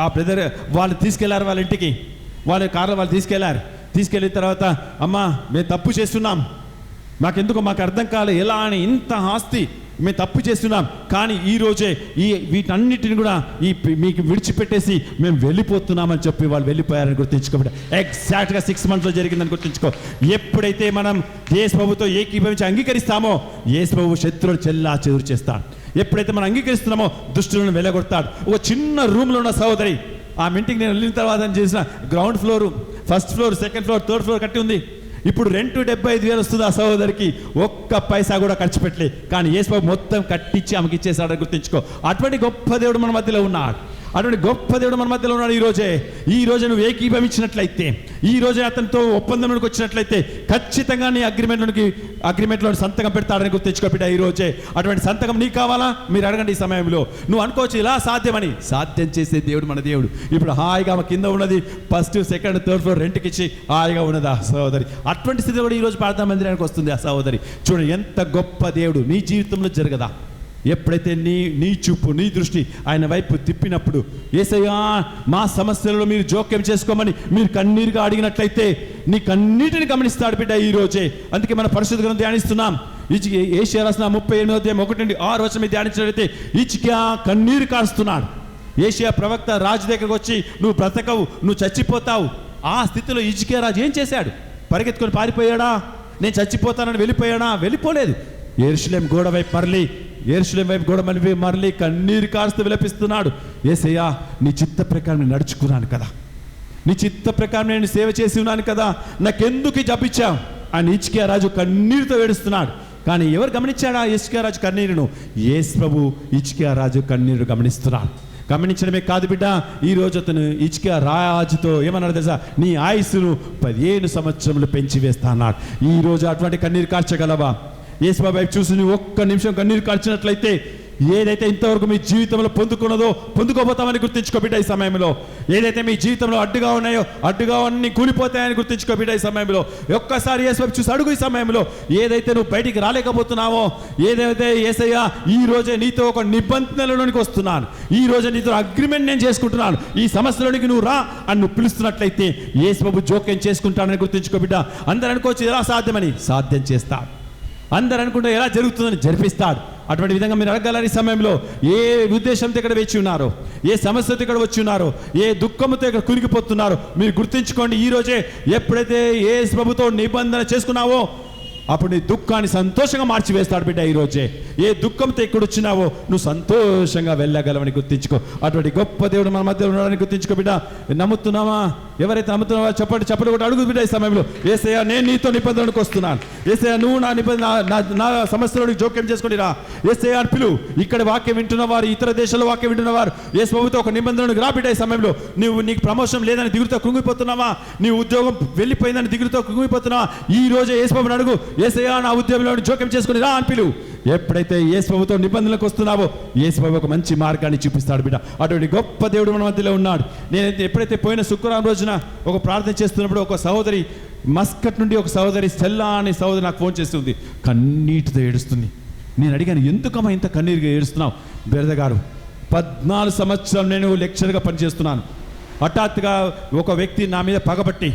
ఆ బ్రదర్ వాళ్ళు తీసుకెళ్లారు వాళ్ళ ఇంటికి, వాళ్ళ కార్లో వాళ్ళు తీసుకెళ్ళిన తర్వాత, అమ్మా మేము తప్పు చేస్తున్నాం, మాకు అర్థం కాలేదు ఎలా అని, ఇంత ఆస్తి మేము తప్పు చేస్తున్నాం, కానీ ఈరోజే వీటన్నిటిని కూడా మీకు విడిచిపెట్టేసి మేము వెళ్ళిపోతున్నామని చెప్పి వాళ్ళు వెళ్ళిపోయారని గుర్తుంచుకోబడి ఎగ్జాక్ట్గా 6 మంత్స్లో జరిగిందని గుర్తుంచుకో. ఎప్పుడైతే మనం యేసు ప్రభుతో ఏకీభవించి అంగీకరిస్తామో యేసు ప్రభు శత్రువులు చెల్లా చెదురు చేస్తాడు. ఎప్పుడైతే మనం అంగీకరిస్తున్నామో దుష్టులను వెళ్ళగొడతాడు. ఒక చిన్న రూమ్లో ఉన్న సహోదరి, ఆ ఇంటికి నేను వెళ్ళిన తర్వాత చేసిన ground floor, first floor, second floor, third floor కట్టి ఉంది. ఇప్పుడు రెంట్ 75,000 వస్తుంది. ఆ సహోదరికి ఒక్క పైసా కూడా ఖర్చు పెట్టలే, కానీ యేసుబాబు మొత్తం కట్టించి ఆమెకి ఇచ్చేసాడని గుర్తుంచుకో. అటువంటి గొప్ప దేవుడు మన మధ్యలో ఉన్నాడు. ఈ రోజే నువ్వు ఏకీభవించినట్లయితే, ఈ రోజే అతనితో ఒప్పందంలోకి వచ్చినట్లయితే ఖచ్చితంగా నీ అగ్రిమెంట్లో సంతకం పెడతాడని గుర్తించుకో బిడ్డ. ఈ రోజే అటువంటి సంతకం నీకు కావాలా? మీరు అడగండి. ఈ సమయంలో నువ్వు అనుకోవచ్చు ఇలా సాధ్యమని. సాధ్యం చేసే దేవుడు మన దేవుడు. ఇప్పుడు హాయిగా ఆమె కింద ఉన్నది, ఫస్ట్, సెకండ్, థర్డ్ ఫ్లోర్ రెంట్కి ఇచ్చి హాయిగా ఉన్నది ఆ సహోదరి. అటువంటి స్థితి కూడా ఈరోజు ప్రార్థనా మందిరానికి వస్తుంది ఆ సహోదరి. చూడండి ఎంత గొప్ప దేవుడు. నీ జీవితంలో జరగదా? ఎప్పుడైతే నీ చూపు, నీ దృష్టి ఆయన వైపు తిప్పినప్పుడు, యేసయ్యా మా సమస్యలలో మీరు జోక్యం చేసుకోమని మీరు కన్నీరుగా అడిగినట్లయితే నీ కన్నీటిని గమనిస్తాడు బిడ్డ ఈ రోజే. అందుకే మన పరిశుద్ధ గ్రంథం ధ్యానిస్తున్నాం. యెషయా రాసిన 38:1-6 మీద ధ్యానించినట్లయితే హిజ్కియా కన్నీరు కారుస్తున్నాడు. యెషయా ప్రవక్త రాజు దగ్గరకు వచ్చి నువ్వు బ్రతకవు, నువ్వు చచ్చిపోతావు. ఆ స్థితిలో హిజ్కియా రాజు ఏం చేశాడు? పరిగెత్తుకొని పారిపోయాడా? నేను చచ్చిపోతానని వెళ్ళిపోయాడా? వెళ్ళిపోలేదు. యెరూషలేం గోడ వైపు మరలి కన్నీరు కారుస్తూ విలపిస్తున్నాడు. యేసయ్యా నీ చిత్త ప్రకారం నేను నడుచుకున్నాను కదా, నీ చిత్త ప్రకారం నేను సేవ చేసి ఉన్నాను కదా, నాకెందుకు జపించావు అని హిజ్కియా రాజు కన్నీరుతో ఏడుస్తున్నాడు. కానీ ఎవరు గమనించాడా హిజ్కియా రాజు కన్నీరును? యేసు ప్రభు హిజ్కియా రాజు కన్నీరు గమనిస్తున్నాడు. గమనించడమే కాదు బిడ్డ, ఈరోజు అతను హిజ్కియా రాజుతో ఏమన్నాడు తెలుసా? నీ ఆయుస్సును 15 సంవత్సరములు పెంచి వేస్తా అన్నాడు. ఈరోజు అటువంటి కన్నీరు కార్చగలవా? యేసుబాబు వైపు చూసి నువ్వు ఒక్క నిమిషం కన్నీరు కార్చినట్లయితే ఏదైతే ఇంతవరకు మీ జీవితంలో పొందుకోబోతామని గుర్తించుకో బిడ్డ. ఈ సమయంలో ఏదైతే మీ జీవితంలో అడ్డుగా ఉన్నాయో అడ్డుగా అన్ని కూలిపోతాయని గుర్తించుకో బిడ్డ. ఈ సమయంలో ఒక్కసారి యేసుబాబు చూసి అడుగు. ఈ సమయంలో ఏదైతే నువ్వు బయటికి రాలేకపోతున్నావో, ఏదైతే యేసయ్యా ఈ రోజే నీతో ఒక నిబంధనలోనికి వస్తున్నాను, ఈ రోజే నీతో అగ్రిమెంట్ నేను చేసుకుంటున్నాను, ఈ సమస్యలోనికి నువ్వు రా అని నువ్వు పిలుస్తున్నట్లయితే యేసుబాబు జోక్యం చేసుకుంటానని గుర్తించుకో బిడ్డ. అందరూ అనుకోవచ్చు ఎలా సాధ్యమని, సాధ్యం చేస్తాడు. అందరూ అనుకుంటే ఎలా జరుగుతుందని జరిపిస్తాడు. అటువంటి విధంగా మీరు అడగలరు. ఈ సమయంలో ఏ ఉద్దేశంతో ఇక్కడ వచ్చి ఉన్నారో, ఏ సమస్యతో ఇక్కడ వచ్చి ఉన్నారో, ఏ దుఃఖంతో ఇక్కడ కురిగిపోతున్నారో మీరు గుర్తుంచుకోండి. ఈ రోజే ఎప్పుడైతే యేసు ప్రభుతో నిబంధన చేసుకున్నావో అప్పుడు నీ దుఃఖాన్ని సంతోషంగా మార్చివేస్తాడు బిడ్డ. ఈరోజే ఏ దుఃఖంతో ఇక్కడ వచ్చినావో నువ్వు సంతోషంగా వెళ్ళగలవని గుర్తించుకో. అటువంటి గొప్ప దేవుడు మన మధ్య ఉన్నాడని గుర్తించుకో బిడ్డ. నమ్ముతున్నావా? ఎవరైతే నమ్ముతున్నావో చెప్పండి కూడా అడుగు బిడ్డ. ఈ సమయంలో యేసయ్యా నేను నీతో నిబంధనకు వస్తున్నాను, యేసయ్యా నువ్వు నా నిబంధన నా సమస్యలో జోక్యం చేసుకొని రా, యేసయ్యా అని పిలువు. ఇక్కడ వాక్యం వింటున్నవారు, ఇతర దేశాల్లో వాక్యం వింటున్నవారు యేసు ప్రభుతో ఒక నిబంధనకు రా బిడ్డ. ఈ సమయంలో నీకు ప్రమోషన్ లేదని దిగులుతో కృంగిపోతున్నావా? నీ ఉద్యోగం వెళ్ళిపోయిందని దిగులుతో కృంగిపోతున్నావా? ఈ రోజే యేసు ప్రభుని అడుగు, యేసయ్యా నా ఉద్యోగంలో జోక్యం చేసుకుని రా అని పిలువు. ఎప్పుడైతే యేసు ప్రభుతో నిబంధనలకు వస్తున్నావో యేసు ప్రభు ఒక మంచి మార్గాన్ని చూపిస్తాడు బిడ్డ. అటువంటి గొప్ప దేవుడు మన మధ్యలో ఉన్నాడు. నేను ఎప్పుడైతే పోయిన శుక్రవారం రోజున ఒక ప్రార్థన చేస్తున్నప్పుడు ఒక సహోదరి మస్కట్ నుండి ఒక సహోదరి స్టెల్లా అనే సహోదరి నాకు ఫోన్ చేస్తుంది, కన్నీటితో ఏడుస్తుంది. నేను అడిగాను, ఎందుకమ్మా ఇంత కన్నీరుగా ఏడుస్తున్నావు? బిరద గారు 14 సంవత్సరాలు నేను లెక్చర్గా పనిచేస్తున్నాను. హఠాత్తుగా ఒక వ్యక్తి నా మీద పగబట్టి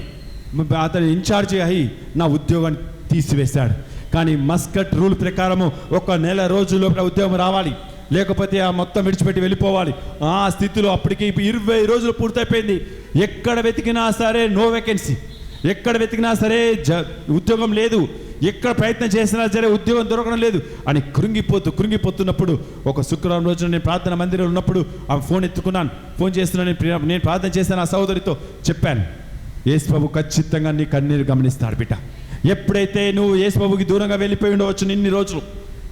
అతని ఇన్ఛార్జి అయి నా ఉద్యోగాన్ని తీసివేశాడు. కానీ మస్కట్ రూల్ ప్రకారము 1 నెల రోజుల్లో ఉద్యోగం రావాలి, లేకపోతే ఆ మొత్తం విడిచిపెట్టి వెళ్ళిపోవాలి. ఆ స్థితిలో అప్పటికి 20 రోజులు పూర్తయిపోయింది. ఎక్కడ వెతికినా సరే నో వేకెన్సీ, ఎక్కడ వెతికినా సరే ఉద్యోగం లేదు, ఎక్కడ ప్రయత్నం చేసినా సరే ఉద్యోగం దొరకడం లేదు అని కృంగిపోతున్నప్పుడు ఒక శుక్రవారం రోజున నేను ప్రార్థన మందిరంలో ఉన్నప్పుడు ఆ ఫోన్ ఎత్తుకున్నాను. ఫోన్ చేస్తున్నాను, నేను ప్రార్థన చేశాను. ఆ సహోదరితో చెప్పాను, యేసుప్రభు ఖచ్చితంగా నీ కన్నీరు గమనిస్తాడు బిడ్డ. ఎప్పుడైతే నువ్వు యేసుప్రభుకి దూరంగా వెళ్ళిపోయి ఉండవచ్చు ఇన్ని రోజులు,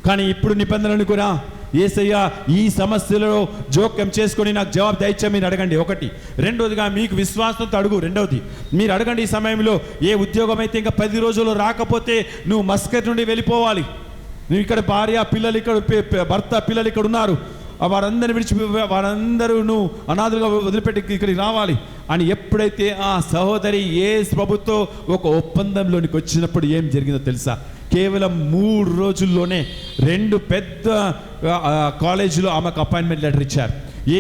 కానీ ఇప్పుడు నిబంధనలు కూడా యేసయ్య ఈ సమస్యలలో జోక్యం చేసుకొని నాకు జవాబు దయచే మీరు అడగండి. ఒకటి. రెండోదిగా మీకు విశ్వాసంతో అడుగు. రెండవది మీరు అడగండి, ఈ సమయంలో ఏ ఉద్యోగం అయితే ఇంకా 10 రోజుల్లో రాకపోతే నువ్వు మస్కట్ నుండి వెళ్ళిపోవాలి. నువ్వు ఇక్కడ భార్య పిల్లలు ఇక్కడ భర్త పిల్లలు ఇక్కడ ఉన్నారు, వారందరిని విడిచి వారందరూ నువ్వు అనాథులుగా వదిలిపెట్టి ఇక్కడికి రావాలి అని ఎప్పుడైతే ఆ సహోదరి యేసు ప్రభుతో ఒక ఒప్పందంలోనికి వచ్చినప్పుడు ఏం జరిగిందో తెలుసా? కేవలం 3 రోజుల్లోనే 2 పెద్ద కాలేజీలో ఆమెకు అపాయింట్మెంట్ లెటర్ ఇచ్చారు.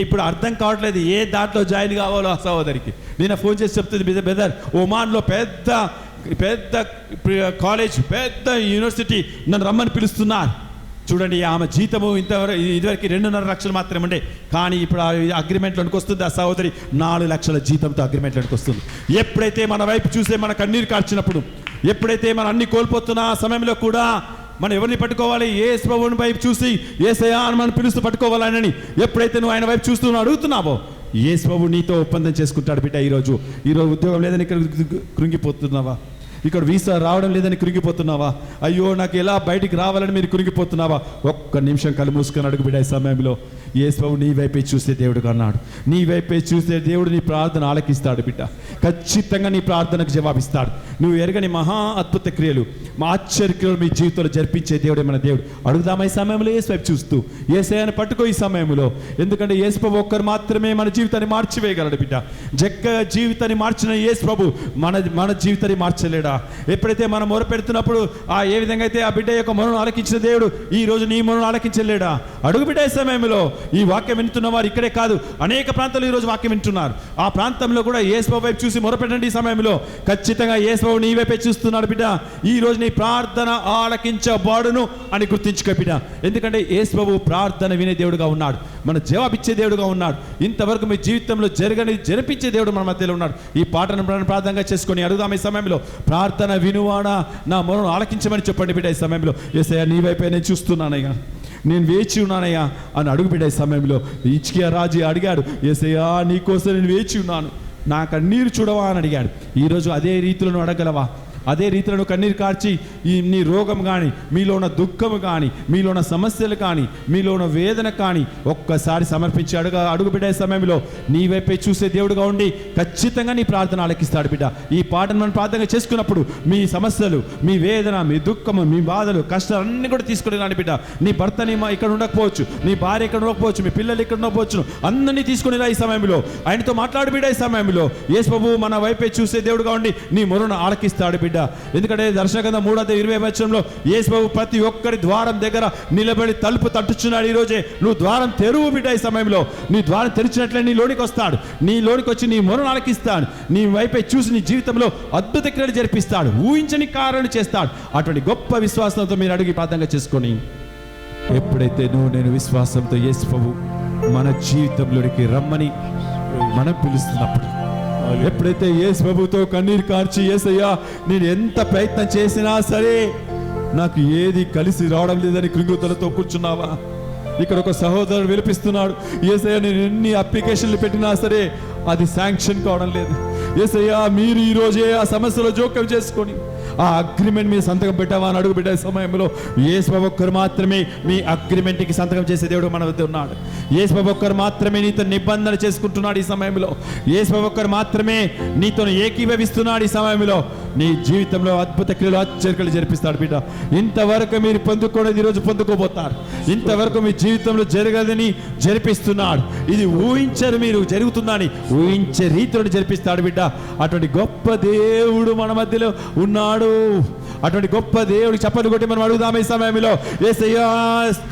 ఇప్పుడు అర్థం కావట్లేదు ఏ దాంట్లో జాయిన్ కావాలో ఆ సహోదరికి. నేను ఫోన్ చేసి చెప్తుంది, బ్రదర్ ఒమాన్లో పెద్ద కాలేజ్, పెద్ద యూనివర్సిటీ నన్ను రమ్మని పిలుస్తున్నారు. చూడండి, ఆమె జీతము ఇదివరకు 2.5 లక్షలు మాత్రమే ఉండే, కానీ ఇప్పుడు అగ్రిమెంట్లోనికి వస్తుంది ఆ సహోదరి 4 లక్షల జీతంతో అగ్రిమెంట్లోనికి వస్తుంది. ఎప్పుడైతే మన వైపు చూసే మన కన్నీరు కార్చినప్పుడు, ఎప్పుడైతే మనం అన్ని కోల్పోతున్న ఆ సమయంలో కూడా మనం ఎవరిని పట్టుకోవాలి? యేసు ప్రభువుని వైపు చూసి యేసయ్యా అని మనం పిలుస్తూ పట్టుకోవాలని ఎప్పుడైతే నువ్వు ఆయన వైపు చూస్తూ అడుగుతున్నావో, యేసు ప్రభువు నీతో ఒప్పందం చేసుకుంటాడు బిడ్డ. ఈరోజు ఉద్యోగం లేదని ఇక్కడ కృంగిపోతున్నావా? ఇక్కడ వీసా రావడం లేదని కృంగిపోతున్నావా? అయ్యో నాకు ఎలా బయటికి రావాలని మీరు కృంగిపోతున్నావా? ఒక్క నిమిషం కళ్ళు మూసుకొని అడుగు బిడ్డ. ఈ సమయంలో యేసు ప్రభువు నీ వైపే చూస్తే దేవుడుగా అన్నాడు. నీ వైపే చూస్తే దేవుడు నీ ప్రార్థన ఆలకిస్తాడు బిడ్డ. ఖచ్చితంగా నీ ప్రార్థనకు జవాబిస్తాడు. నువ్వు ఎరగని మహా అద్భుత క్రియలు, మా ఆశ్చర్య క్రియలు మీ జీవితంలో జరిపించే దేవుడే మన దేవుడు. అడుగుదామా ఈ సమయంలో యేసు వైపు చూస్తూ? యేసయ్యను పట్టుకో ఈ సమయంలో. ఎందుకంటే యేసు ప్రభు ఒక్కరు మాత్రమే మన జీవితాన్ని మార్చివేయగలడు బిడ్డ. జీవితాన్ని మార్చిన యేసు ప్రభు మన జీవితాన్ని మార్చలేడా? ఎప్పుడైతే మనం మొరపెడుతున్నప్పుడు ఏ విధంగా అయితే ఆ బిడ్డ యొక్క మొరను ఆలకించిన దేవుడు ఈ రోజు నీ మొరను ఆలకించలేడా? అడుగు బిడ్డ. ఈ సమయంలో ఈ వాక్యం వింటున్న వారు ఇక్కడే కాదు, అనేక ప్రాంతాల్లో ఈరోజు వాక్యం వింటున్నారు. ఆ ప్రాంతంలో కూడా యేసు ప్రభు వైపు చూసి మొరపెట్టండి. ఈ సమయంలో ఖచ్చితంగా యేసు ప్రభు నీ వైపే చూస్తున్నాడు బిడ్డ. ఈ రోజు నీ ప్రార్థన ఆలకించబడును అని గుర్తించుకో బిడ్డ. ఎందుకంటే యేసు ప్రభు ప్రార్థన వినే దేవుడుగా ఉన్నాడు, మన జవాబిచ్చే దేవుడుగా ఉన్నాడు. ఇంతవరకు మీ జీవితంలో జరిపించే దేవుడు మన మధ్యలో ఉన్నాడు. ఈ పాటను ప్రార్థనగా చేసుకొని అడుగుదాం ఈ సమయంలో. ప్రార్థన వినువాడా, నా మొరను ఆలకించమని చెప్పండి బిడ్డ. ఈ సమయంలో యేసయ్యా నీ వైపే నేను చూస్తున్నానయ్యా, నేను వేచి ఉన్నానయ్యా అని అడుగు బిడ్డ. ఈ సమయంలో హిజ్కియా రాజు అడిగాడు, యేసయ్యా నీకోసం నేను వేచి ఉన్నాను, నా కన్నీరు చూడవా అని అడిగాడు. ఈరోజు అదే రీతిలో నువ్వు అడగలవా? అదే రీతిలో కన్నీరు కార్చి నీ రోగం కానీ, మీలో ఉన్న దుఃఖము కానీ, మీలో ఉన్న సమస్యలు కానీ, మీలో ఉన్న వేదన కానీ ఒక్కసారి సమర్పించి అడుగు బిడ్డ. సమయంలో నీ వైపే చూసే దేవుడుగా ఉండి ఖచ్చితంగా నీ ప్రార్థన ఆలకిస్తాడు బిడ్డ. ఈ పాటను మనం ప్రార్థన చేసుకున్నప్పుడు మీ సమస్యలు, మీ వేదన, మీ దుఃఖము, మీ బాధలు, కష్టాలు అన్నీ కూడా తీసుకుని రాని బిడ్డ. నీ భర్తని ఇక్కడ ఉండకపోవచ్చు, నీ భార్య ఇక్కడ ఉండకపోవచ్చు, మీ పిల్లలు ఇక్కడ ఉండకపోవచ్చు, అందరినీ తీసుకుని రా ఈ సమయంలో. ఆయనతో మాట్లాడు బిడ్డ. ఈ సమయంలో యేసు ప్రభువు మన వైపే చూసే దేవుడుగా ఉండి నీ మొరను ఆలకిస్తాడు బిడ్డ. ఎందుకంటే దర్శనగ్రంథం 3:20 యేసు ప్రభువు ప్రతి ఒక్కరి ద్వారం దగ్గర నిలబడి తలుపు తట్టుచున్నాడు. ఈ రోజే నువ్వు ద్వారం తెరువు బిడ్డ. ఈ సమయంలో నీ ద్వారం తెరిచినట్లే నీ లోనికి వస్తాడు. నీ లోనికి వచ్చి నీ మొరను ఆలకిస్తాడు. నీ వైపే చూసి నీ జీవితంలో అద్భుత క్రియలు జరిపిస్తాడు, ఊహించని కార్యాలు చేస్తాడు. అటువంటి గొప్ప విశ్వాసంతో మీరు అడిగి ప్రార్థన చేసుకొని, ఎప్పుడైతే నేను విశ్వాసంతో యేసు ప్రభువు మన జీవితంలోనికి రమ్మని మనం పిలుస్తున్నప్పుడు, ఎప్పుడైతే యేసు ప్రభుతో కన్నీరు కార్చి యేసయ్యా నేను ఎంత ప్రయత్నం చేసినా సరే నాకు ఏది కలిసి రావడం లేదని కృంగుతలతో కూర్చున్నావా? ఇక్కడ ఒక సహోదరుడు వినిపిస్తున్నాడు, యేసయ్యా నేను ఎన్ని అప్లికేషన్లు పెట్టినా సరే అది శాంక్షన్ కావడం లేదు. యేసయ్యా మీరు ఈ రోజే ఆ సమస్యలో జోక్యం చేసుకొని ఆ అగ్రిమెంట్ మీద సంతకం పెట్టావా అని అడుగు బిడ్డ. సమయంలో యేసు ప్రభువు ఒక్కరు మాత్రమే మీ అగ్రిమెంట్కి సంతకం చేసే దేవుడు మన వద్ద ఉన్నాడు. యేసు ప్రభువు ఒక్కరు మాత్రమే నీతో నిబంధన చేసుకుంటున్నాడు. ఈ సమయంలో యేసు ప్రభువు ఒక్కరు మాత్రమే నీతో ఏకీభవిస్తున్నాడు. ఈ సమయంలో నీ జీవితంలో అద్భుత క్రియలు, ఆశ్చర్యలు జరిపిస్తాడు బిడ్డ. ఇంతవరకు మీరు పొందుకోవడం ఈరోజు పొందుకోబోతారు. ఇంతవరకు మీ జీవితంలో జరగదని జరిపిస్తున్నాడు. ఇది ఊహించరు మీరు జరుగుతుందని ఊహించే రీతిలో జరిపిస్తాడు బిడ్డ. అటువంటి గొప్ప దేవుడు మన మధ్యలో ఉన్నాడు. అటువంటి గొప్ప దేవుడికి చప్పట్లు కొట్టి మనం అడుగుదాం ఈ సమయంలో. యేసయ్యా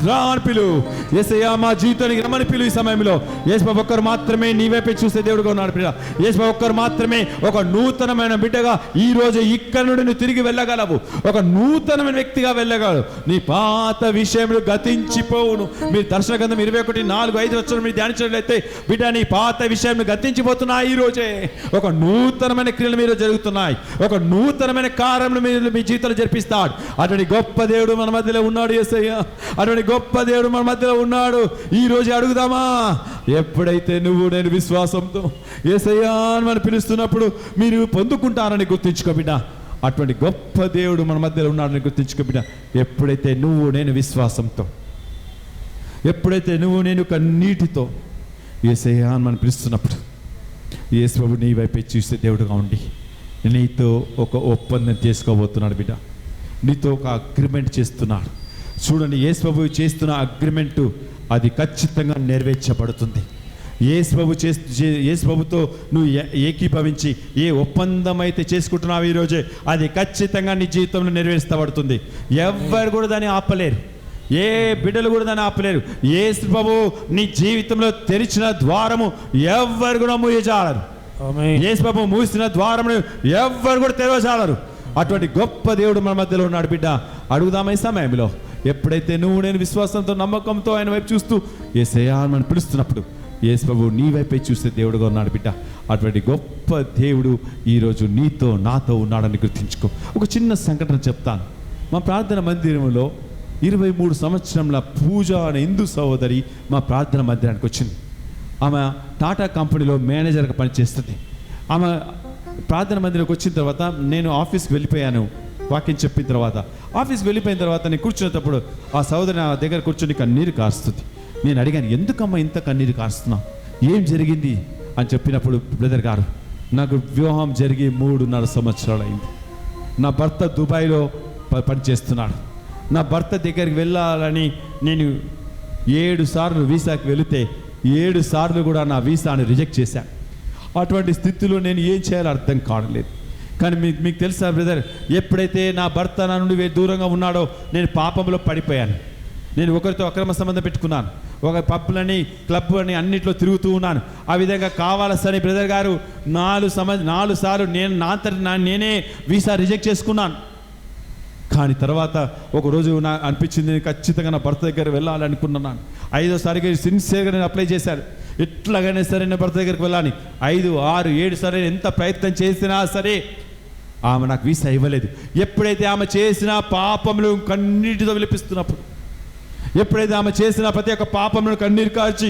రా అని పిలువు, యేసయ్యా మా జీవితానికి రమ్మని పిలువు. ఈ సమయంలో యేసు ప్రభువు ఒక్కరు మాత్రమే నీ వైపే చూసే దేవుడుగా ఉన్నాడు బిడ్డ. యేసు ప్రభువు ఒక్కరు మాత్రమే ఒక నూతనమైన బిడ్డగా ఈ రోజు ఇక్కడ నుండి నువ్వు తిరిగి వెళ్ళగలవు. ఒక నూతనమైన వ్యక్తిగా వెళ్ళగలవు. నీ పాత విషయములు గతించిపోవును. మీరు దర్శనగ్రంథం 21:4-5 మీరు ధ్యానించినట్లయితే బిడ్డ నీ పాత విషయం గతించిపోతున్నాయి. ఈ రోజే ఒక నూతనమైన క్రియలు మీరు జరుగుతున్నాయి. ఒక నూతనమైన కార్యములు మీరు మీ జీవితంలో జరిపిస్తాడు. అటువంటి గొప్ప దేవుడు మన మధ్యలో ఉన్నాడు యేసయ్య. అటువంటి గొప్ప దేవుడు మన మధ్యలో ఉన్నాడు. ఈ రోజు అడుగుదామా? ఎప్పుడైతే నువ్వు నేను విశ్వాసంతో యేసయ్యా అని మనం పిలుస్తున్నప్పుడు మీరు పొందుకుంటారని గుర్తించుకో బిడ్డ. అటువంటి గొప్ప దేవుడు మన మధ్యలో ఉన్నాడని గుర్తించుకో బిడ్డ. ఎప్పుడైతే నువ్వు నేను విశ్వాసంతో, ఎప్పుడైతే నువ్వు నేను కన్నీటితో యేసయ్యా అని మనం పిలుస్తున్నప్పుడు యేసు ప్రభు నీ వైపే చూసే దేవుడుగా ఉండి నీతో ఒక ఒప్పందం చేసుకోబోతున్నాడు బిడ్డ. నీతో ఒక అగ్రిమెంట్ చేస్తున్నాడు. చూడండి, యేసు ప్రభు చేస్తున్న అగ్రిమెంటు అది ఖచ్చితంగా నెరవేర్చబడుతుంది. యేసు ప్రభుతో నువ్వు ఏకీభవించి ఏ ఒప్పందం అయితే చేసుకుంటున్నావు ఈరోజే, అది ఖచ్చితంగా నీ జీవితంలో నెరవేర్చబడుతుంది. ఎవ్వరు కూడా దాన్ని ఆపలేరు. ఏ బిడ్డలు కూడా దాన్ని ఆపలేరు. యేసు ప్రభు నీ జీవితంలో తెరిచిన ద్వారము ఎవ్వరు కూడా మూయజాలరు. యేసు ప్రభు మూసిన ద్వారమును ఎవ్వరు కూడా తెరవజాలరు. అటువంటి గొప్ప దేవుడు మన మధ్యలో ఉన్నాడు బిడ్డ. అడుగుదామా ఈ సమయంలో? ఎప్పుడైతే నువ్వు నేను విశ్వాసంతో నమ్మకంతో ఆయన వైపు చూస్తూ యేసయ్యా అని మనం పిలుస్తున్నప్పుడు యేసు ప్రభు నీ వైపే చూసే దేవుడుగా ఉన్నాడు బిడ్డ. అటువంటి గొప్ప దేవుడు ఈరోజు నీతో నాతో ఉన్నాడని గుర్తించుకో. ఒక చిన్న సంఘటన చెప్తాను. మా ప్రార్థన మందిరంలో 23 సంవత్సరంల పూజ అనే హిందూ సహోదరి మా ప్రార్థన మందిరానికి వచ్చింది. ఆమె టాటా కంపెనీలో మేనేజర్గా పనిచేస్తుంది. ఆమె ప్రార్థన మందిరంకి వచ్చిన తర్వాత నేను ఆఫీస్కి వెళ్ళిపోయాను. వాక్యం చెప్పిన తర్వాత ఆఫీస్కి వెళ్ళిపోయిన తర్వాత నేను కూర్చునేటప్పుడు ఆ సహోదరి నా దగ్గర కూర్చొని కన్నీరు కారుస్తుంది. నేను అడిగాను, ఎందుకమ్మా ఇంత కన్నీరు కారుస్తున్నావు, ఏం జరిగింది అని చెప్పినప్పుడు, బ్రదర్ గారు నాకు వివాహం జరిగి 3.5 సంవత్సరాలు అయింది. నా భర్త దుబాయ్లో పనిచేస్తున్నాడు. నా భర్త దగ్గరికి వెళ్ళాలని నేను 7 సార్లు వీసాకి వెళితే 7 సార్లు కూడా నా వీసాని రిజెక్ట్ చేశాను. అటువంటి స్థితిలో నేను ఏం చేయాలో అర్థం కావట్లేదు. కానీ మీకు తెలుసా బ్రదర్, ఎప్పుడైతే నా భర్త నా నుండి దూరంగా ఉన్నాడో నేను పాపంలో పడిపోయాను. నేను ఒకరితో అక్రమ సంబంధం పెట్టుకున్నాను. ఒక పబ్లని క్లబ్ అని అన్నింటిలో తిరుగుతూ ఉన్నాను. ఆ విధంగా కావాల్సని బ్రదర్ గారు 4 సార్లు నేనే వీసా రిజెక్ట్ చేసుకున్నాను. కానీ తర్వాత ఒకరోజు నాకు అనిపించింది, నేను ఖచ్చితంగా నా భర్త దగ్గర వెళ్ళాలనుకున్నాను. 5వ సారికి సిన్సియర్గా నేను అప్లై చేశాను. ఎట్లాగైనా సరే నేను భర్త దగ్గరికి వెళ్ళాలి. 5, 6, 7 సార్లు ఎంత ప్రయత్నం చేసినా సరే ఆమె నాకు వీసా ఇవ్వలేదు. ఎప్పుడైతే ఆమె చేసిన పాపములు కన్నీటితో విలపిస్తున్నప్పుడు, ఎప్పుడైతే ఆమె చేసిన ప్రతి ఒక్క పాపములను కన్నీరు కార్చి